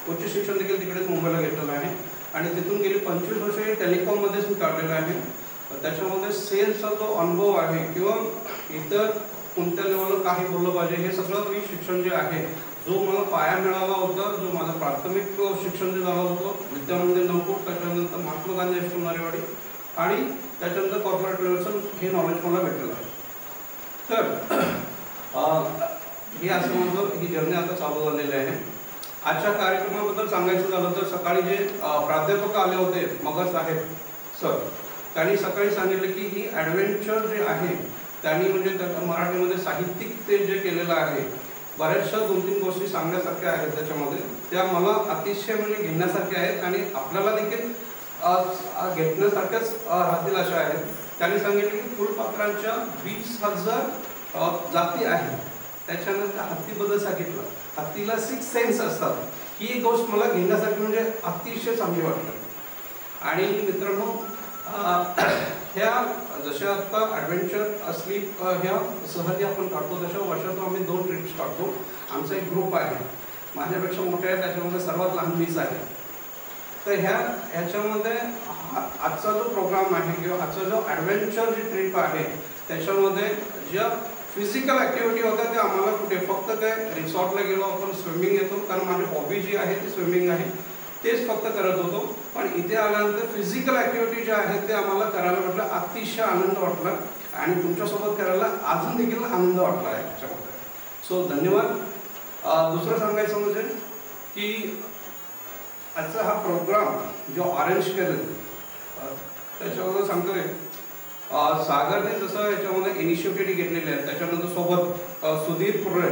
उच्च शिक्षण देखील तिकडेच मुंबईला घेतलेलं आहे आणि तिथून गेली 25 वर्षे टेलिकॉममध्येच मी काढलेलं आहे. त्याच्यामध्ये सेल्सचा जो अनुभव आहे किंवा इतर कोणत्या लेवलला काही बोललं पाहिजे हे सगळं मी शिक्षण जे आहे जो मला पाया मिळाला होता, जो माझं प्राथमिक शिक्षण जे झालं होतं विद्यामंदिर नवपूर, त्याच्यानंतर महात्मा गांधी हायस्कूल नरेवाडी आणि त्याच्यानंतर कॉर्पोरेट लेवलचं हे नॉलेज मला भेटलेलं आहे. तर हे असं माझं ही जर्नी आता चालू झालेली आहे. आजच्या कार्यक्रमाबद्दल सांगायचं झालं तर सकाळी जे प्राध्यापक आले होते मगर साहेब सर, त्यांनी सकाळी सांगितलं की ही ॲडव्हेंचर जे आहे त्यांनी म्हणजे मराठीमध्ये साहित्यिक ते जे केलेलं आहे, बऱ्याचशा 2-3 गोष्टी सांगण्यासारख्या आहेत त्याच्यामध्ये, त्या मला अतिशय म्हणजे घेण्यासारख्या आहेत आणि आपल्याला देखील घेतण्यासारख्याच राहतील अशा आहेत. त्यांनी सांगितले की फुलपाखरांच्या 20,000 जाती आहेत. त्याच्यानंतर हत्तीबद्दल सांगितलं, हत्तीला 6 सेन्स असतात. ही एक गोष्ट मला घेण्यासाठी म्हणजे अतिशय चांगली वाटलं. आणि मित्रांनो ह्या जशा आता ॲडव्हेंचर असली ह्या सहली आपण काढतो, तशा वर्षातून आम्ही 2 ट्रिप्स काढतो. आमचा एक ग्रुप आहे, माझ्यापेक्षा मोठे आहे, त्याच्यामध्ये सर्वात लहान मीच आहे. तर ह्याच्यामध्ये आजचा जो प्रोग्राम आहे किंवा आजचा जो ॲडव्हेंचर जी ट्रिप आहे त्याच्यामध्ये ज्या फिजिकल ॲक्टिव्हिटी होत्या त्या आम्हाला कुठे फक्त काय रिसॉर्टला गेलो आपण स्विमिंग येतो, कारण माझी हॉबी जी आहे ती स्विमिंग आहे, तेच फक्त करत होतो. पण इथे आल्यानंतर फिजिकल ॲक्टिव्हिटी ज्या आहेत ते आम्हाला करायला म्हटलं अतिशय आनंद वाटला आणि तुमच्यासोबत करायला अजून देखील आनंद वाटला आहे त्याच्यामध्ये. सो धन्यवाद. दुसरं सांगायचं म्हणजे की आजचा हा प्रोग्राम जो अरेंज केलं त्याच्यामध्ये सांगतोय सागरने जसं याच्यामध्ये इनिशिएटिव्ह घेतलेले आहेत, त्याच्यानंतर सोबत सुधीर पुरे,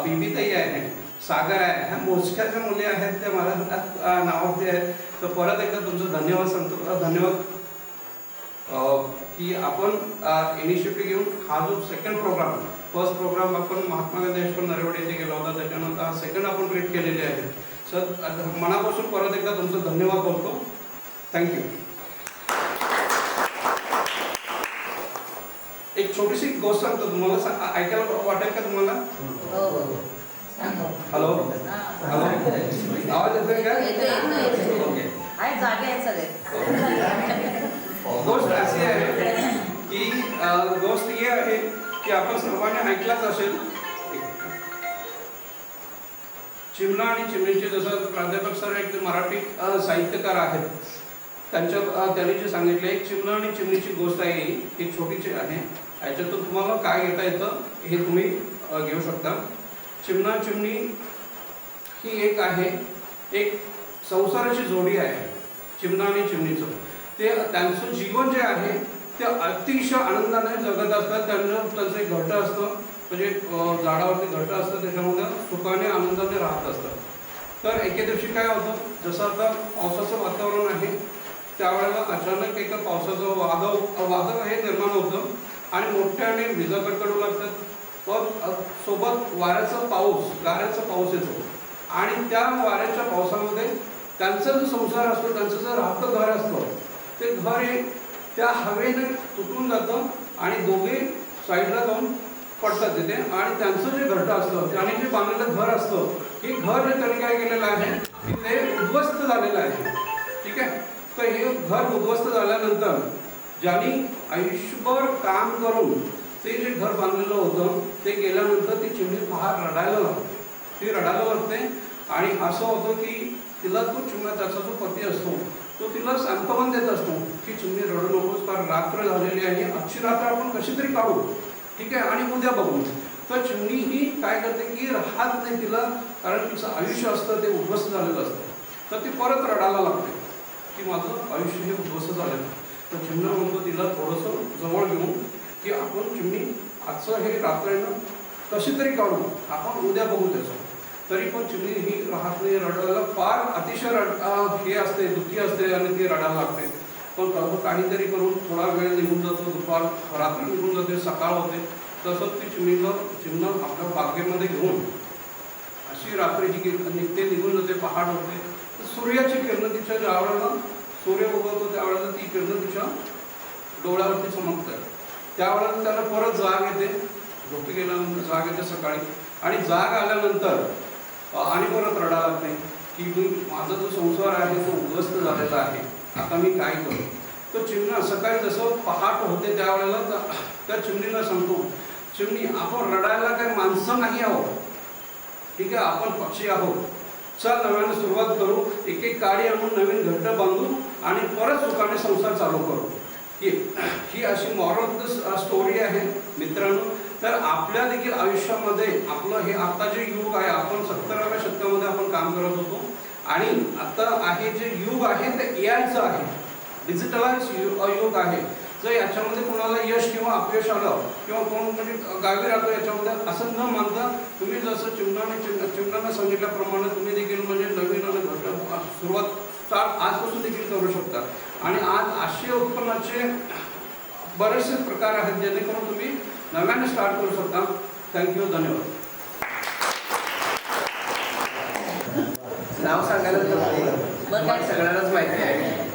बीबीताई आहे, सागर आहे, ह्या मोजक्याच्या मुली आहेत त्या मला नावावरती आहेत. तर परत एकदा तुमचं धन्यवाद सांगतो. धन्यवाद की आपण इनिशिएटिव्ह घेऊन हा जो सेकंड प्रोग्राम, फर्स्ट प्रोग्राम आपण महात्मा गांधी हायस्कूल नरेवाडी येथे गेला होता, त्याच्यानंतर हा सेकंड आपण ट्रीट केलेले आहे. सर मनापासून परत एकदा तुमचं धन्यवाद बोलतो. थँक्यू. एक छोटीशी गोष्ट सांगतो तुम्हाला, ऐकायला वाटेल का तुम्हाला? हॅलो हॅलो, आवाज येतोय का? ओके. गोष्ट अशी आहे की गोष्ट ही आहे की आपण सर्वांनी ऐकलाच असेल, चिमणा आणि चिमणीचे, जसं प्राध्यापक सर एक मराठी साहित्यकार आहेत, त्यांनी जे सांगितले एक चिमणा आणि चिमणीची गोष्ट आहे, ही छोटीशी आहे. याच्यातून तुम्हाला काय घेता येतं हे तुम्ही घेऊ शकता. चिमणा चिमणी ही एक आहे, एक संसाराची जोडी आहे चिमणा आणि चिमणीचं. ते त्यांचं जीवन जे आहे ते अतिशय आनंदाने जगत असतात. त्यांचं एक घरटं असतं, म्हणजे झाडावरती घरटं असतं, त्याच्यामध्ये सुखाने आनंदाने राहत असतात. तर एके दिवशी काय होतं, जसं आता पावसाचं वातावरण आहे त्यावेळेला अचानक एका पावसाचं वादळ हे निर्माण होतं आणि मोठ्याने विजा कडकडू लागतात. पण सोबत वाऱ्याचा पाऊस, गाऱ्याचा पाऊस येतो आणि त्या वाऱ्याच्या पावसामध्ये त्यांचा जो संसार असतो, त्यांचं जे राहतं घर असतं ते घर हे त्या हवेने तुटून जातं आणि दोघे साईडला जाऊन पडतात तिथे. आणि त्यांचं जे घरटं असतं, त्याने जे बांधलेलं घर असतं, हे घर जे त्यांनी काय केलेलं आहे की ते उद्ध्वस्त झालेलं आहे. ठीक आहे. तर हे घर उद्ध्वस्त झाल्यानंतर ज्यांनी आयुष्यभर काम करून ते जे घर बांधलेलं होतं ते गेल्यानंतर ती चिमणी फार रडायला लागते. ती रडायला लागते आणि असं होतं की तिला तो चिमणा, त्याचा जो पती असतो तो तिला सांत्वन देत असतो की चिमणी रडू नकोस, कारण रात्र झालेली आहे, आजची रात्र आपण कशी तरी काढू, ठीक आहे, आणि उद्या बघू. तर चिमणी ही काय करते की राहत नाही तिला, कारण तिचं आयुष्य असतं ते उद्ध्वस्त झालेलं असतं. तर ती परत रडायला लागते की माझं आयुष्य हे उद्ध्वस्त झालेलं. तर चिमणा म्हणतो तिला थोडंसं जवळ घेऊन की आपण चिमणी आजचं हे रात्रीनं कशी तरी काढू, आपण उद्या बघू त्याचं. तरी पण चिमणी ही राहत नाही, रडायला फार अतिशय हे असते, दुःखी असते आणि ती रडायला लागते. पण काहीतरी करून थोडा वेळ निघून जातो, दुपार रात्र निघून जाते, सकाळ होते. तसंच ती चिमणं आपल्या बागेमध्ये घेऊन अशी रात्रीची निघते, निघून जाते, पहाट होते. सूर्याची किरणं तिच्या ज्यावेळेला सूर्य उगवतो त्यावेळेला ती किरणं तिच्या डोळ्यावरती चमकतात. त्यावेळेला त्याला परत जाग येते, झोपी गेल्यानंतर जाग येते सकाळी, आणि जाग आल्यानंतर आणि परत रडायला लागते की माझा जो संसार आहे तो उद्ध्वस्त झालेला आहे, आता मी काय करू. तो चिमणा सकाळी जसं पहाट होते त्यावेळेला त्या चिमणीला सांगतो, चिमणी, आपण रडायला काही माणसं नाही आहोत, ठीक आहे, आपण पक्षी आहोत. चल नव्याने सुरुवात करू, एक एक काडी आणून नवीन घट्ट बांधू आणि परत सुखाने संसार चालू करू. ही अशी मॉरल स्टोरी आहे मित्रांनो. तर आपल्या देखील आयुष्यामध्ये आपलं हे आता जे युग आहे, आपण 70व्या शतकामध्ये आपण काम करत होतो आणि आता आहे जे युग आहे ते एआयचं आहे, डिजिटलाइज युग आहे. जर याच्यामध्ये कोणाला यश किंवा अपयश आलं किंवा कोण म्हणजे गावी राहतो याच्यामध्ये असं न मानता तुम्ही जसं चिमणाने सांगितल्याप्रमाणे तुम्ही देखील म्हणजे नवीन आणि घट्ट सुरुवात स्टार्ट आजपासून देखील करू शकता. आणि आज आशय उत्पन्नाचे बरेचसे प्रकार आहेत जेणेकरून तुम्ही नव्याने स्टार्ट करू शकता. थँक्यू, धन्यवाद. नाव सांगायला सगळ्यांनाच माहिती आहे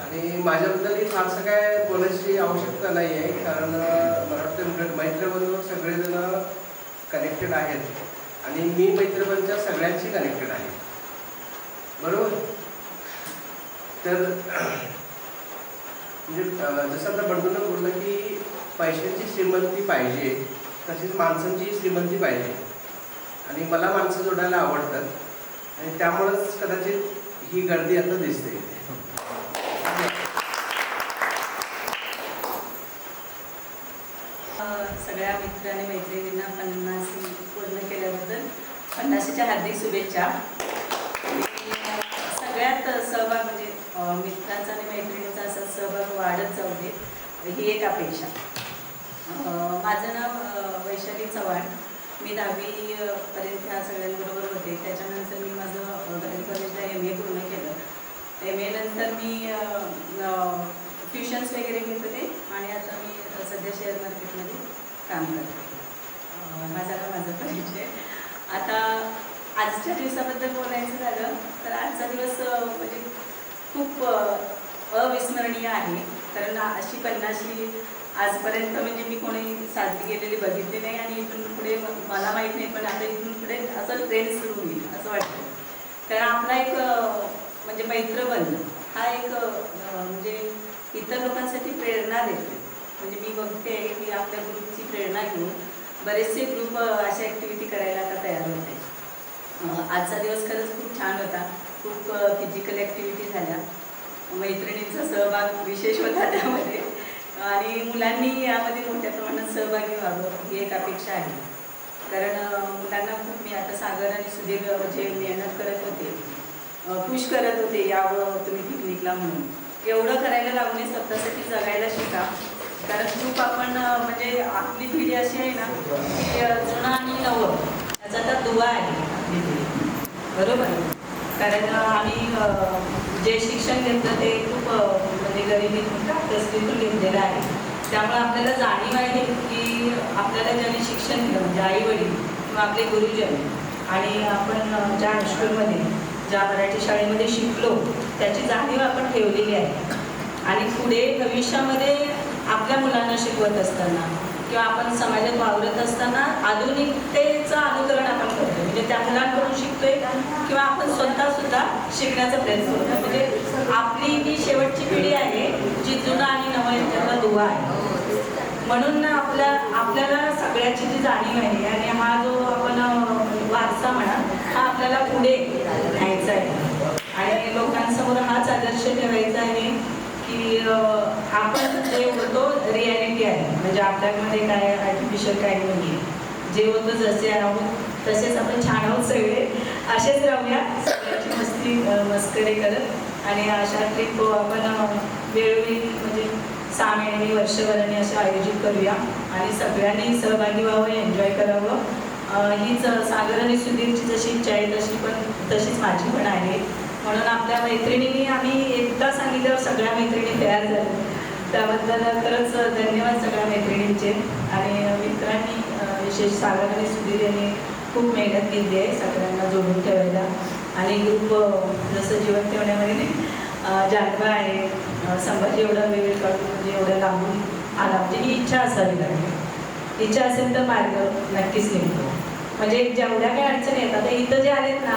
आणि माझ्याबद्दल फारसं काय बोलायची आवश्यकता नाही आहे, कारण मला वाटतं मैत्रीबरोबर सगळेजण कनेक्टेड आहेत आणि मी मैत्रीबरोबरच्या सगळ्यांशी कनेक्टेड आहे, बरोबर. तर म्हणजे जसं आता बंडूनं बोललं की पैशांची श्रीमंती पाहिजे, तशीच माणसांची श्रीमंती पाहिजे आणि मला माणसं जोडायला आवडतात आणि त्यामुळंच कदाचित ही गर्दी आता दिसते. सगळ्या मित्र आणि मैत्रिणींना 50 पूर्ण केल्याबद्दल 50च्या हार्दिक शुभेच्छा. सगळ्यात सहभाग म्हणजे मित्रांचा आणि मैत्रिणींचा असा सहभाग वाढत जाऊ दे ही एक अपेक्षा. माझं नाव वैशाली चव्हाण. मी 10वी पर्यंत ह्या सगळ्यांबरोबर होते. त्याच्यानंतर मी माझं घरी कॉलेजला MA पूर्ण केलं. MA नंतर मी ट्युशन्स वगैरे घेत होते आणि आता मी सध्या शेअर मार्केटमध्ये काम करते. माझा परिचय. आता आजच्या दिवसाबद्दल बोलायचं झालं तर आजचा दिवस म्हणजे खूप अविस्मरणीय आहे, कारण अशी 50शी आजपर्यंत म्हणजे मी कोणी साजरी केलेली बघितली नाही आणि इथून पुढे मला माहीत नाही, पण आता इथून पुढे असं ट्रेंड सुरू होईल असं वाटतं. कारण आपला एक म्हणजे मैत्रबंध हा एक म्हणजे इतर लोकांसाठी प्रेरणा देते. म्हणजे मी बघते की आपल्या ग्रुपची प्रेरणा घेऊन बरेचसे ग्रुप अशा ॲक्टिव्हिटी करायला आता तयार होत आहेत. आजचा दिवस खरंच खूप छान होता. खूप फिजिकल ॲक्टिव्हिटी झाल्या, मैत्रिणींचा सहभाग विशेष होता त्यामध्ये आणि मुलांनी यामध्ये मोठ्या प्रमाणात सहभागी व्हावं ही एक अपेक्षा आहे. कारण मुलांना खूप मी आता सागर आणि सुधीर जे मेहनत करत होते, पुश करत होते यावं तुम्ही पिकनिकला म्हणून, एवढं करायला लागणे स्वतःसाठी जगायला शिका. कारण खूप आपण म्हणजे आपली पिढी अशी आहे ना की जुनं आणि नवं याचा तर दुवा आहे आपली पिढी, बरोबर. कारण आम्ही जे शिक्षण घेतलं ते खूप म्हणजे गरिबीतून तस्वीतून घेतलेलं आहे. त्यामुळे आपल्याला जाणीव आहे की आपल्याला ज्यांनी शिक्षण दिलं म्हणजे आईवडील किंवा आपले गुरुजन आणि आपण ज्या हायस्कूलमध्ये ज्या मराठी शाळेमध्ये शिकलो त्याची जाणीव आपण ठेवलेली आहे. आणि पुढे भविष्यामध्ये आपल्या मुलांना शिकवत असताना किंवा आपण समाजात वावरत असताना आधुनिकतेचं अनुकरण आपण करतो. म्हणजे त्या मुलांकडून शिकतोय किंवा आपण स्वतःसुद्धा शिकण्याचा प्रयत्न करतो. म्हणजे आपली ही शेवटची पिढी आहे जी जुनं आणि नवं यांच्यातला दुवा आहे. म्हणून आपल्याला सगळ्याची जी जाणीव आहे आणि हा जो आपण वारसा म्हणा हा आपल्याला पुढे न्यायचा आहे आणि लोकांसमोर हाच आदर्श ठेवायचा आहे की आपण जे होतो रिॲलिटी आहे. म्हणजे आपल्यामध्ये काय आर्टिफिशियल काही नाही आहे. जे होतं जसे आहोत तसेच आपण छान आहोत सगळे, असेच राहूया सगळ्याची मस्करी करत आणि अशा ट्रिप आपण वेळोवेळी म्हणजे 6 महिन्यांनी वर्षभराने असे आयोजित करूया आणि सगळ्यांनी सहभागी व्हावं, एन्जॉय करावं. हीच सागर आणि सुधीरची जशी इच्छा आहे तशीच माझी पण आहे. म्हणून आपल्या मैत्रिणींनी आम्ही एकदा सांगितल्यावर सगळ्या मैत्रिणी तयार झाल्या. त्याबद्दल खरंच धन्यवाद सगळ्या मैत्रिणींचे. आणि मित्रांनी विशेष सागर आणि सुधीर यांनी खूप मेहनत घेतली आहे सगळ्यांना जोडून ठेवायला आणि ग्रुप जसं जीवन ठेवण्यामध्ये जानबा आहे, संभाजी एवढा वेळ काढून म्हणजे एवढं लांबून आला म्हणजे ही इच्छा असावी लागली. इच्छा असेल तर मार्ग नक्कीच निघतो. म्हणजे जेवढ्या काही अडचणी येतात इथं जे आलेत ना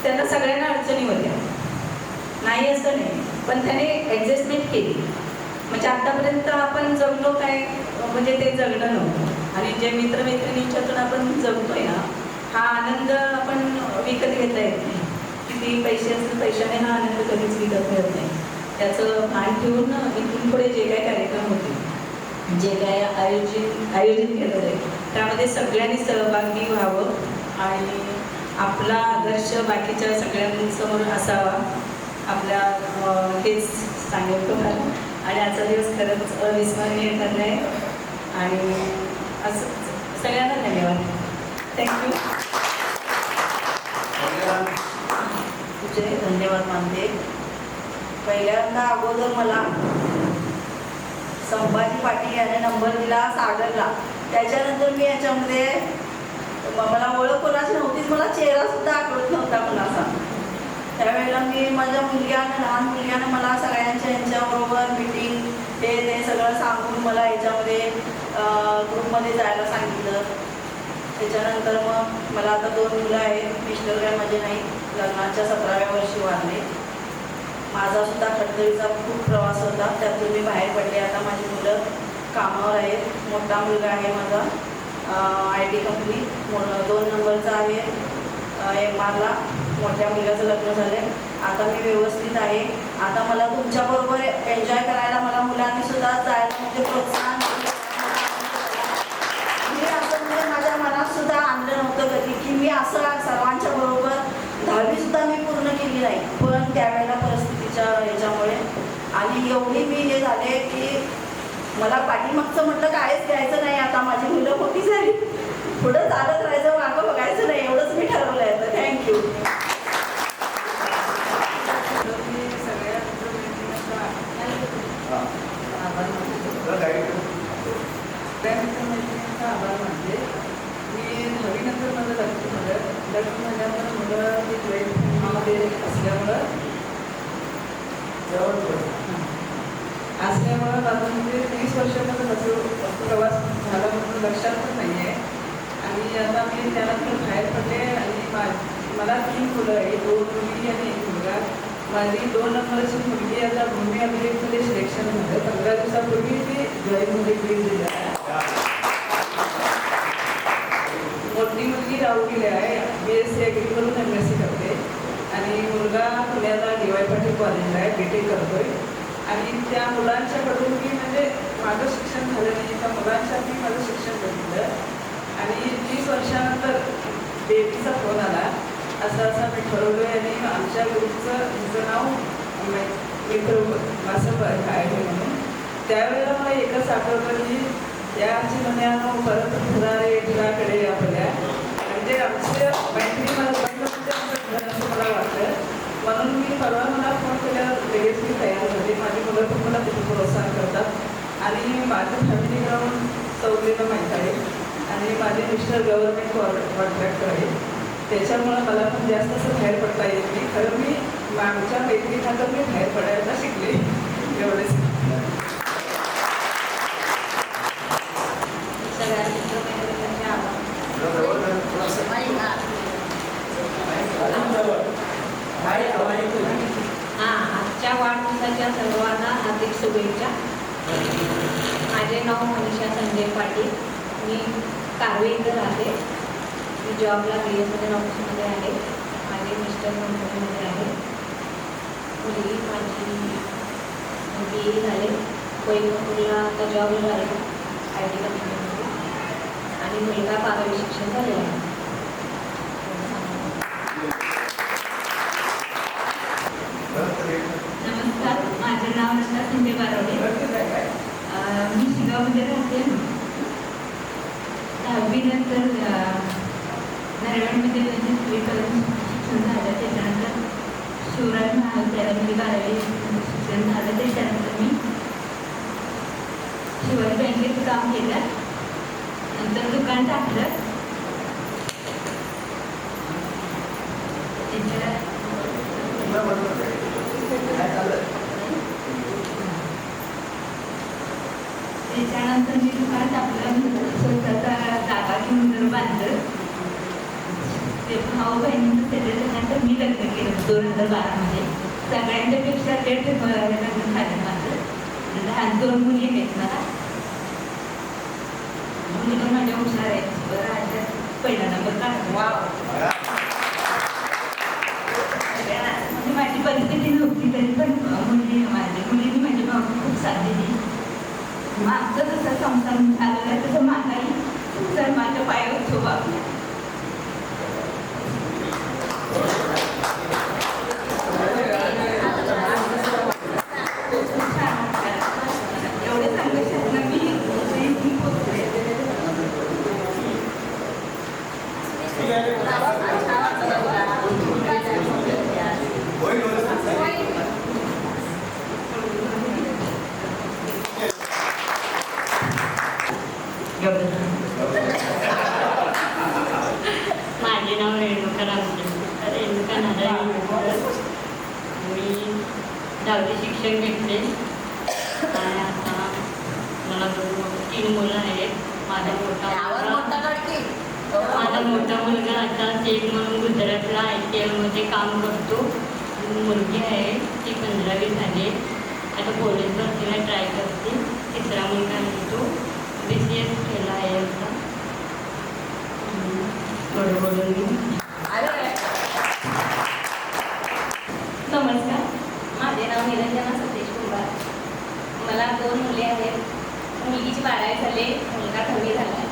त्यांना सगळ्यांना अडचणी होत्या, नाही असं नाही, पण त्याने ॲडजस्टमेंट केली. म्हणजे आतापर्यंत आपण जगलो काय म्हणजे ते जगणं नव्हतं. आणि जे मित्रमैत्रिणींच्यातून आपण जगतोय ना, हा आनंद आपण विकत घेता येत नाही. किती पैसे असतील, पैशाने हा आनंद कधीच विकत मिळत नाही. त्याचं भान ठेवून इथून पुढे जे काही कार्यक्रम होते, जे काय आयोजित केलं आहे त्यामध्ये सगळ्यांनी सहभागी व्हावं आणि आपला आदर्श बाकीच्या सगळ्यांसमोर असावा. आपल्या हेच सांगेल तुम्हाला. आणि आजचा दिवस खरंच अविस्मरणीय ठरला आहे आणि असं सगळ्यांना धन्यवाद. थँक्यू. तुझे धन्यवाद मानते. पहिल्यांदा अगोदर मला संभाजी पाटील याने नंबर दिला सागरला. त्याच्यानंतर मी याच्यामध्ये मला ओळख कोणाची नव्हतीच, मला चेहरासुद्धा आठवत नव्हता कोणाचा. त्यावेळेला मी माझ्या लहान मुलग्यानं मला सगळ्यांच्या यांच्याबरोबर मीटिंग ते सगळं सांगून मला याच्यामध्ये ग्रुपमध्ये जायला सांगितलं. त्याच्यानंतर मग मला आता 2 मुलं आहेत. मिस्टर काय माझे नाही, लग्नाच्या 17व्या वर्षी वारले. माझासुद्धा खडतरीचा खूप प्रवास होता, त्यातून मी बाहेर पडले. आता माझी मुलं कामावर आहेत. मोठा मुलगा आहे माझा IT कंपनी 2 नंबरचा आहे MRला. मोठ्या मुलग्याचं लग्न झालं आहे. आता मी व्यवस्थित आहे. आता मला तुमच्याबरोबर एन्जॉय करायला मला मुलांनी सुद्धा जायला म्हणजे प्रोत्साहन दिलं. मी असं म्हणजे माझ्या मनात सुद्धा आणलं नव्हतं कधी की मी असं सर्वांच्या बरोबर 10वी सुद्धा मी पूर्ण केली नाही. पण त्यावेळेला परिस्थितीच्या ह्याच्यामुळे आणि एवढी मी हे झाले की मला पाठीमागचं म्हटलं कायच घ्यायचं नाही. आता माझी मुलं मोठी झाली, पुढं चालत राहायचं, मागं बघायचं नाही, एवढंच मी ठरवलं आहे. तर थँक्यू. आभार मानते. मी 10वी नंतर माझं लग्न झाल्यामुळे मुलं ती जॉईंट फॅमिलीमध्ये असल्यामुळं माझं म्हणजे 30 वर्षामध्ये माझं प्रवास झाला म्हणून लक्षात पण नाही आहे. आणि आता मी त्यानंतर बाहेर पडले आणि मला 3 मुलं आहे, 2 मुली आणि 1 मुलगा. माझी 2 नंबरची मुलगी आता भूमी अभिलेखमध्ये सिलेक्शन झालं. 15 दिवसापूर्वी ती जॉईनमध्ये गेली आहे. मोठी मुलगी राऊरकेला आहे, BSc ॲग्री करून MSc करते. आणि मुलगा पुण्याला DY पाटील कॉलेजला आहे, BTech करतोय. आणि त्या मुलांच्याकडून मी म्हणजे माझं शिक्षण झालं नाही, त्या मुलांसाठी माझं शिक्षण बघितलं. आणि 30 वर्षानंतर बेबीचा फोन आला, असं मी ठरवलं आहे. आणि आमच्या ग्रुपचं तिचं नाव मित्र असं आहे म्हणून. त्यावेळेला मला एकच आठवलं की याची म्हणे परत घरारे घराकडे आपल्या म्हणजे आमच्या मैत्री मला घर असं मला वाटलं. म्हणून मी परवा मला फोन केल्यावर लगेच मी तयार झाले. माझी मुलं पण मला खूप प्रोत्साहन करतात आणि माझं फॅमिली ग्राउंड चौघीला माहीत आहे. आणि माझे मिस्टर गव्हर्नमेंट कॉन्ट्रॅक्टर आहे, त्याच्यामुळं मला पण जास्त असं बाहेर पडता येत नाही. खरं मी आमच्या मैत्रिणीनंतर मी बाहेर पडायला शिकले एवढेच. आजच्या वाढदिवसाच्या सर्वांना हार्दिक शुभेच्छा. माझे नाव मनीषा संजय पाटील. मी कारवे इथं राहते. मी जॉबला BSNL ऑफिसमध्ये आहे. माझे मिस्टर कंपनीमध्ये आहे. मुलगी माझी BA झाले, कोल्हापूरला आता जॉबला आहे IT कंपनीमध्ये. आणि मुलगा 12वी शिक्षण झाले आहे. नमस्कार, माझं नाव रचना संजय बारवडे. मी शिगावमध्ये राहते. 10वी नंतर नारायणमध्ये शिक्षण झालं. त्याच्यानंतर शिवराज महाविद्यालयामध्ये 12वी शिक्षण झालं. त्याच्यानंतर मी शिवाजी बँकेत काम केलं. नंतर दुकान टाकलं. त्याच्यानंतर मी दुकान टाकलं. स्वतःचा जागा घेऊन घर बांधलं. ते भाऊ बहिणींचं त्याच्यानंतर मी लग्न केलं 2012मध्ये. सगळ्यांच्या पेक्षा लेट लग्न झालं माझं. लहान 2 मुली आहेत मला. मुलीला माझ्या आमचं जसं संसार झालेलं आहे तसं माझाही संसार माझ्या पायावर उभा एवढे संघर्षातनं मी पोचले. माझे नाव रेणुका रेणुका नारायण. मी 10वी शिक्षण घेतले आणि आता मला 3 मुलं आहेत. माझा मोठा मुलगा आता सेट म्हणून गुजरातला ITL मध्ये काम करतो. मुलगी आहे ती 15वी झाली, आता पोलीस भरतीला ट्राय करते. 3रा मुलगा आहे तो BCS केला आहे आता. नमस्कार, माझे नाव निरंजना सतीश कुंभार. मला 2 मुले आहेत. मुलगीची 12वी झाली, मुलगा 10वी झाला आहे.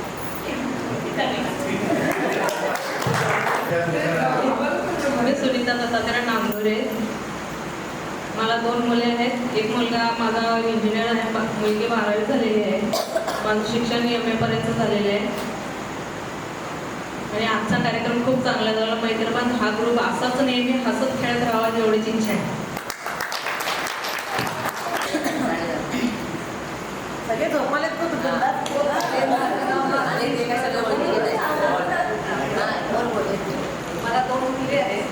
मी सुनीता दत्तात्रय नांगुरे. मला 2 मुले आहेत. एक मुलगा माझा इंजिनियर आहे, मुलगी 12वी झालेली आहे. माझं शिक्षण MA पर्यंत झालेलं आहे. आणि आजचा कार्यक्रम खूप चांगला झाला. मैत्रीण हा ग्रुप असाच नेहमी हसत खेळत राहावा एवढीच इच्छा आहे. सगळे झोपलेत का मला 2 मुली आहेत.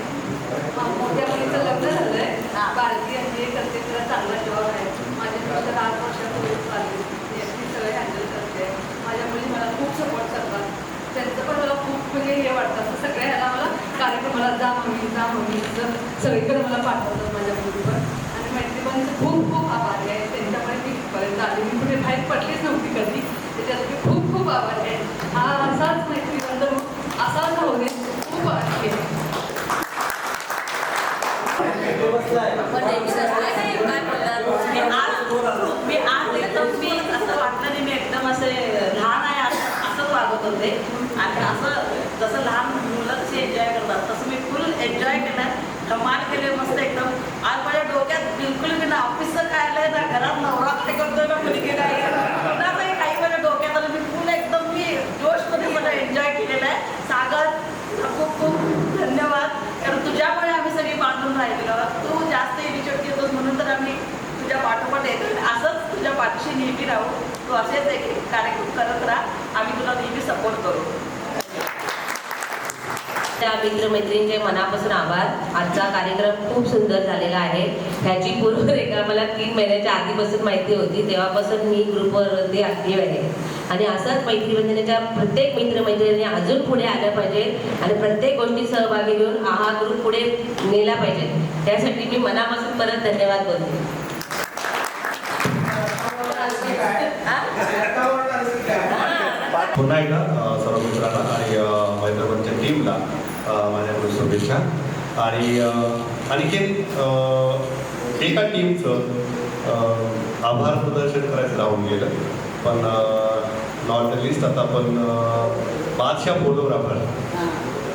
मोठ्या मुलीचं लग्न झालंय, बारकी आहे, करते तिला चांगला जॉब आहे. माझ्या मुलीला 8 वर्षापूर्वी चालली, ती सगळे हँडल करते. माझ्या मुली मला खूप सपोर्ट करतात. त्यांचं पण मला खूप म्हणजे हे वाटतं असं सगळ्या ह्याला मला कार्यक्रमाला जा मम्मी असं सगळीकडे मला पाठवतात माझ्या मुली पण. आणि मैत्रिणींचं खूप खूप आभारी आहे. त्यांच्यामुळे मी इथपर्यंत आले. मी कुठे बाहेर पडलीच नव्हती कधी, त्याच्यासाठी खूप खूप आभारी आहे. हा असाच मैत्रिणींचा असाच होऊ दे. खूप आभारी आहे. मी आज एकदम मी असं वाटलं नाही, मी एकदम असे लहान आहे असंच वागत होते. आणि असं जसं लहान मुलं कशी एन्जॉय करतात तसं मी फुल एन्जॉय केलं, धमाल केले मस्त एकदम. आज माझ्या डोक्यात बिलकुल मी ना ऑफिसचं काय आलंय ना घरात नवरा काय करतोय ना मुलगी काय कुणाचंही काही माझ्या डोक्यात आलं. मी फुल एकदम मी जोशमध्ये मला एन्जॉय केलेलं आहे. सागर खूप खूप धन्यवाद, कारण तुझ्यामुळे आम्ही सगळी बांधून राहिलेलो. तू जास्त इनिशिएटिव्ह घेतोस म्हणून तर आम्ही तुझ्या पाठोपाठ येतो. असंच तुझ्या पाठीशी नेहमी राहू. तू असेच एक कार्यक्रम करत राहा, आम्ही तुला नेहमी सपोर्ट करू. त्या मित्रमैत्रिणींचे मनापासून आभार. आजचा कार्यक्रम खूप सुंदर झालेला आहे. ह्याची पूर्वरेखा मला 3 महिन्याच्या आधीपासून माहिती होती, तेव्हापासून मी ग्रुपवरती ॲक्टिव्ह आहे. आणि असंच मैत्रीबंधनाच्या प्रत्येक मित्रमैत्रिणींनी अजून पुढे आलं पाहिजे आणि प्रत्येक गोष्टी सहभागी घेऊन हा ग्रुप पुढे नेला पाहिजे. त्यासाठी मी मनापासून परत धन्यवाद बोलते. पुन्हा एकदा सर्व मित्रांना आणि मैत्रिणींच्या टीमला माझ्याकडून शुभेच्छा. आणि आणखी एका टीमचं आभार प्रदर्शन करायचं राहून गेलं, पण नॉट द लिस्ट आता आपण बादशाह फोटोग्राफर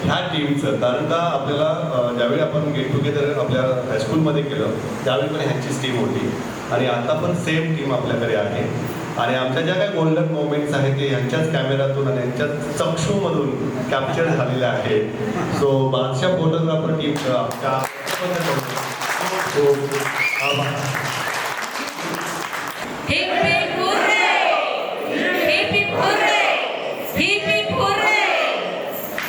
ह्या टीमचं. कारण का आपल्याला ज्यावेळी आपण गेट टुगेदर आपल्या हायस्कूलमध्ये केलं त्यावेळी पण ह्यांचीच टीम होती आणि आता पण सेम टीम आपल्याकडे आहे. आणि आमच्या ज्या काही गोल्डन मोमेंट्स आहेत ते ह्यांच्याच कॅमेऱ्यातून आणि ह्यांच्याच चक्षूमधून कॅप्चर झालेल्या आहेत. सो बादशाह फोटोग्राफर टीमचं आमच्या हे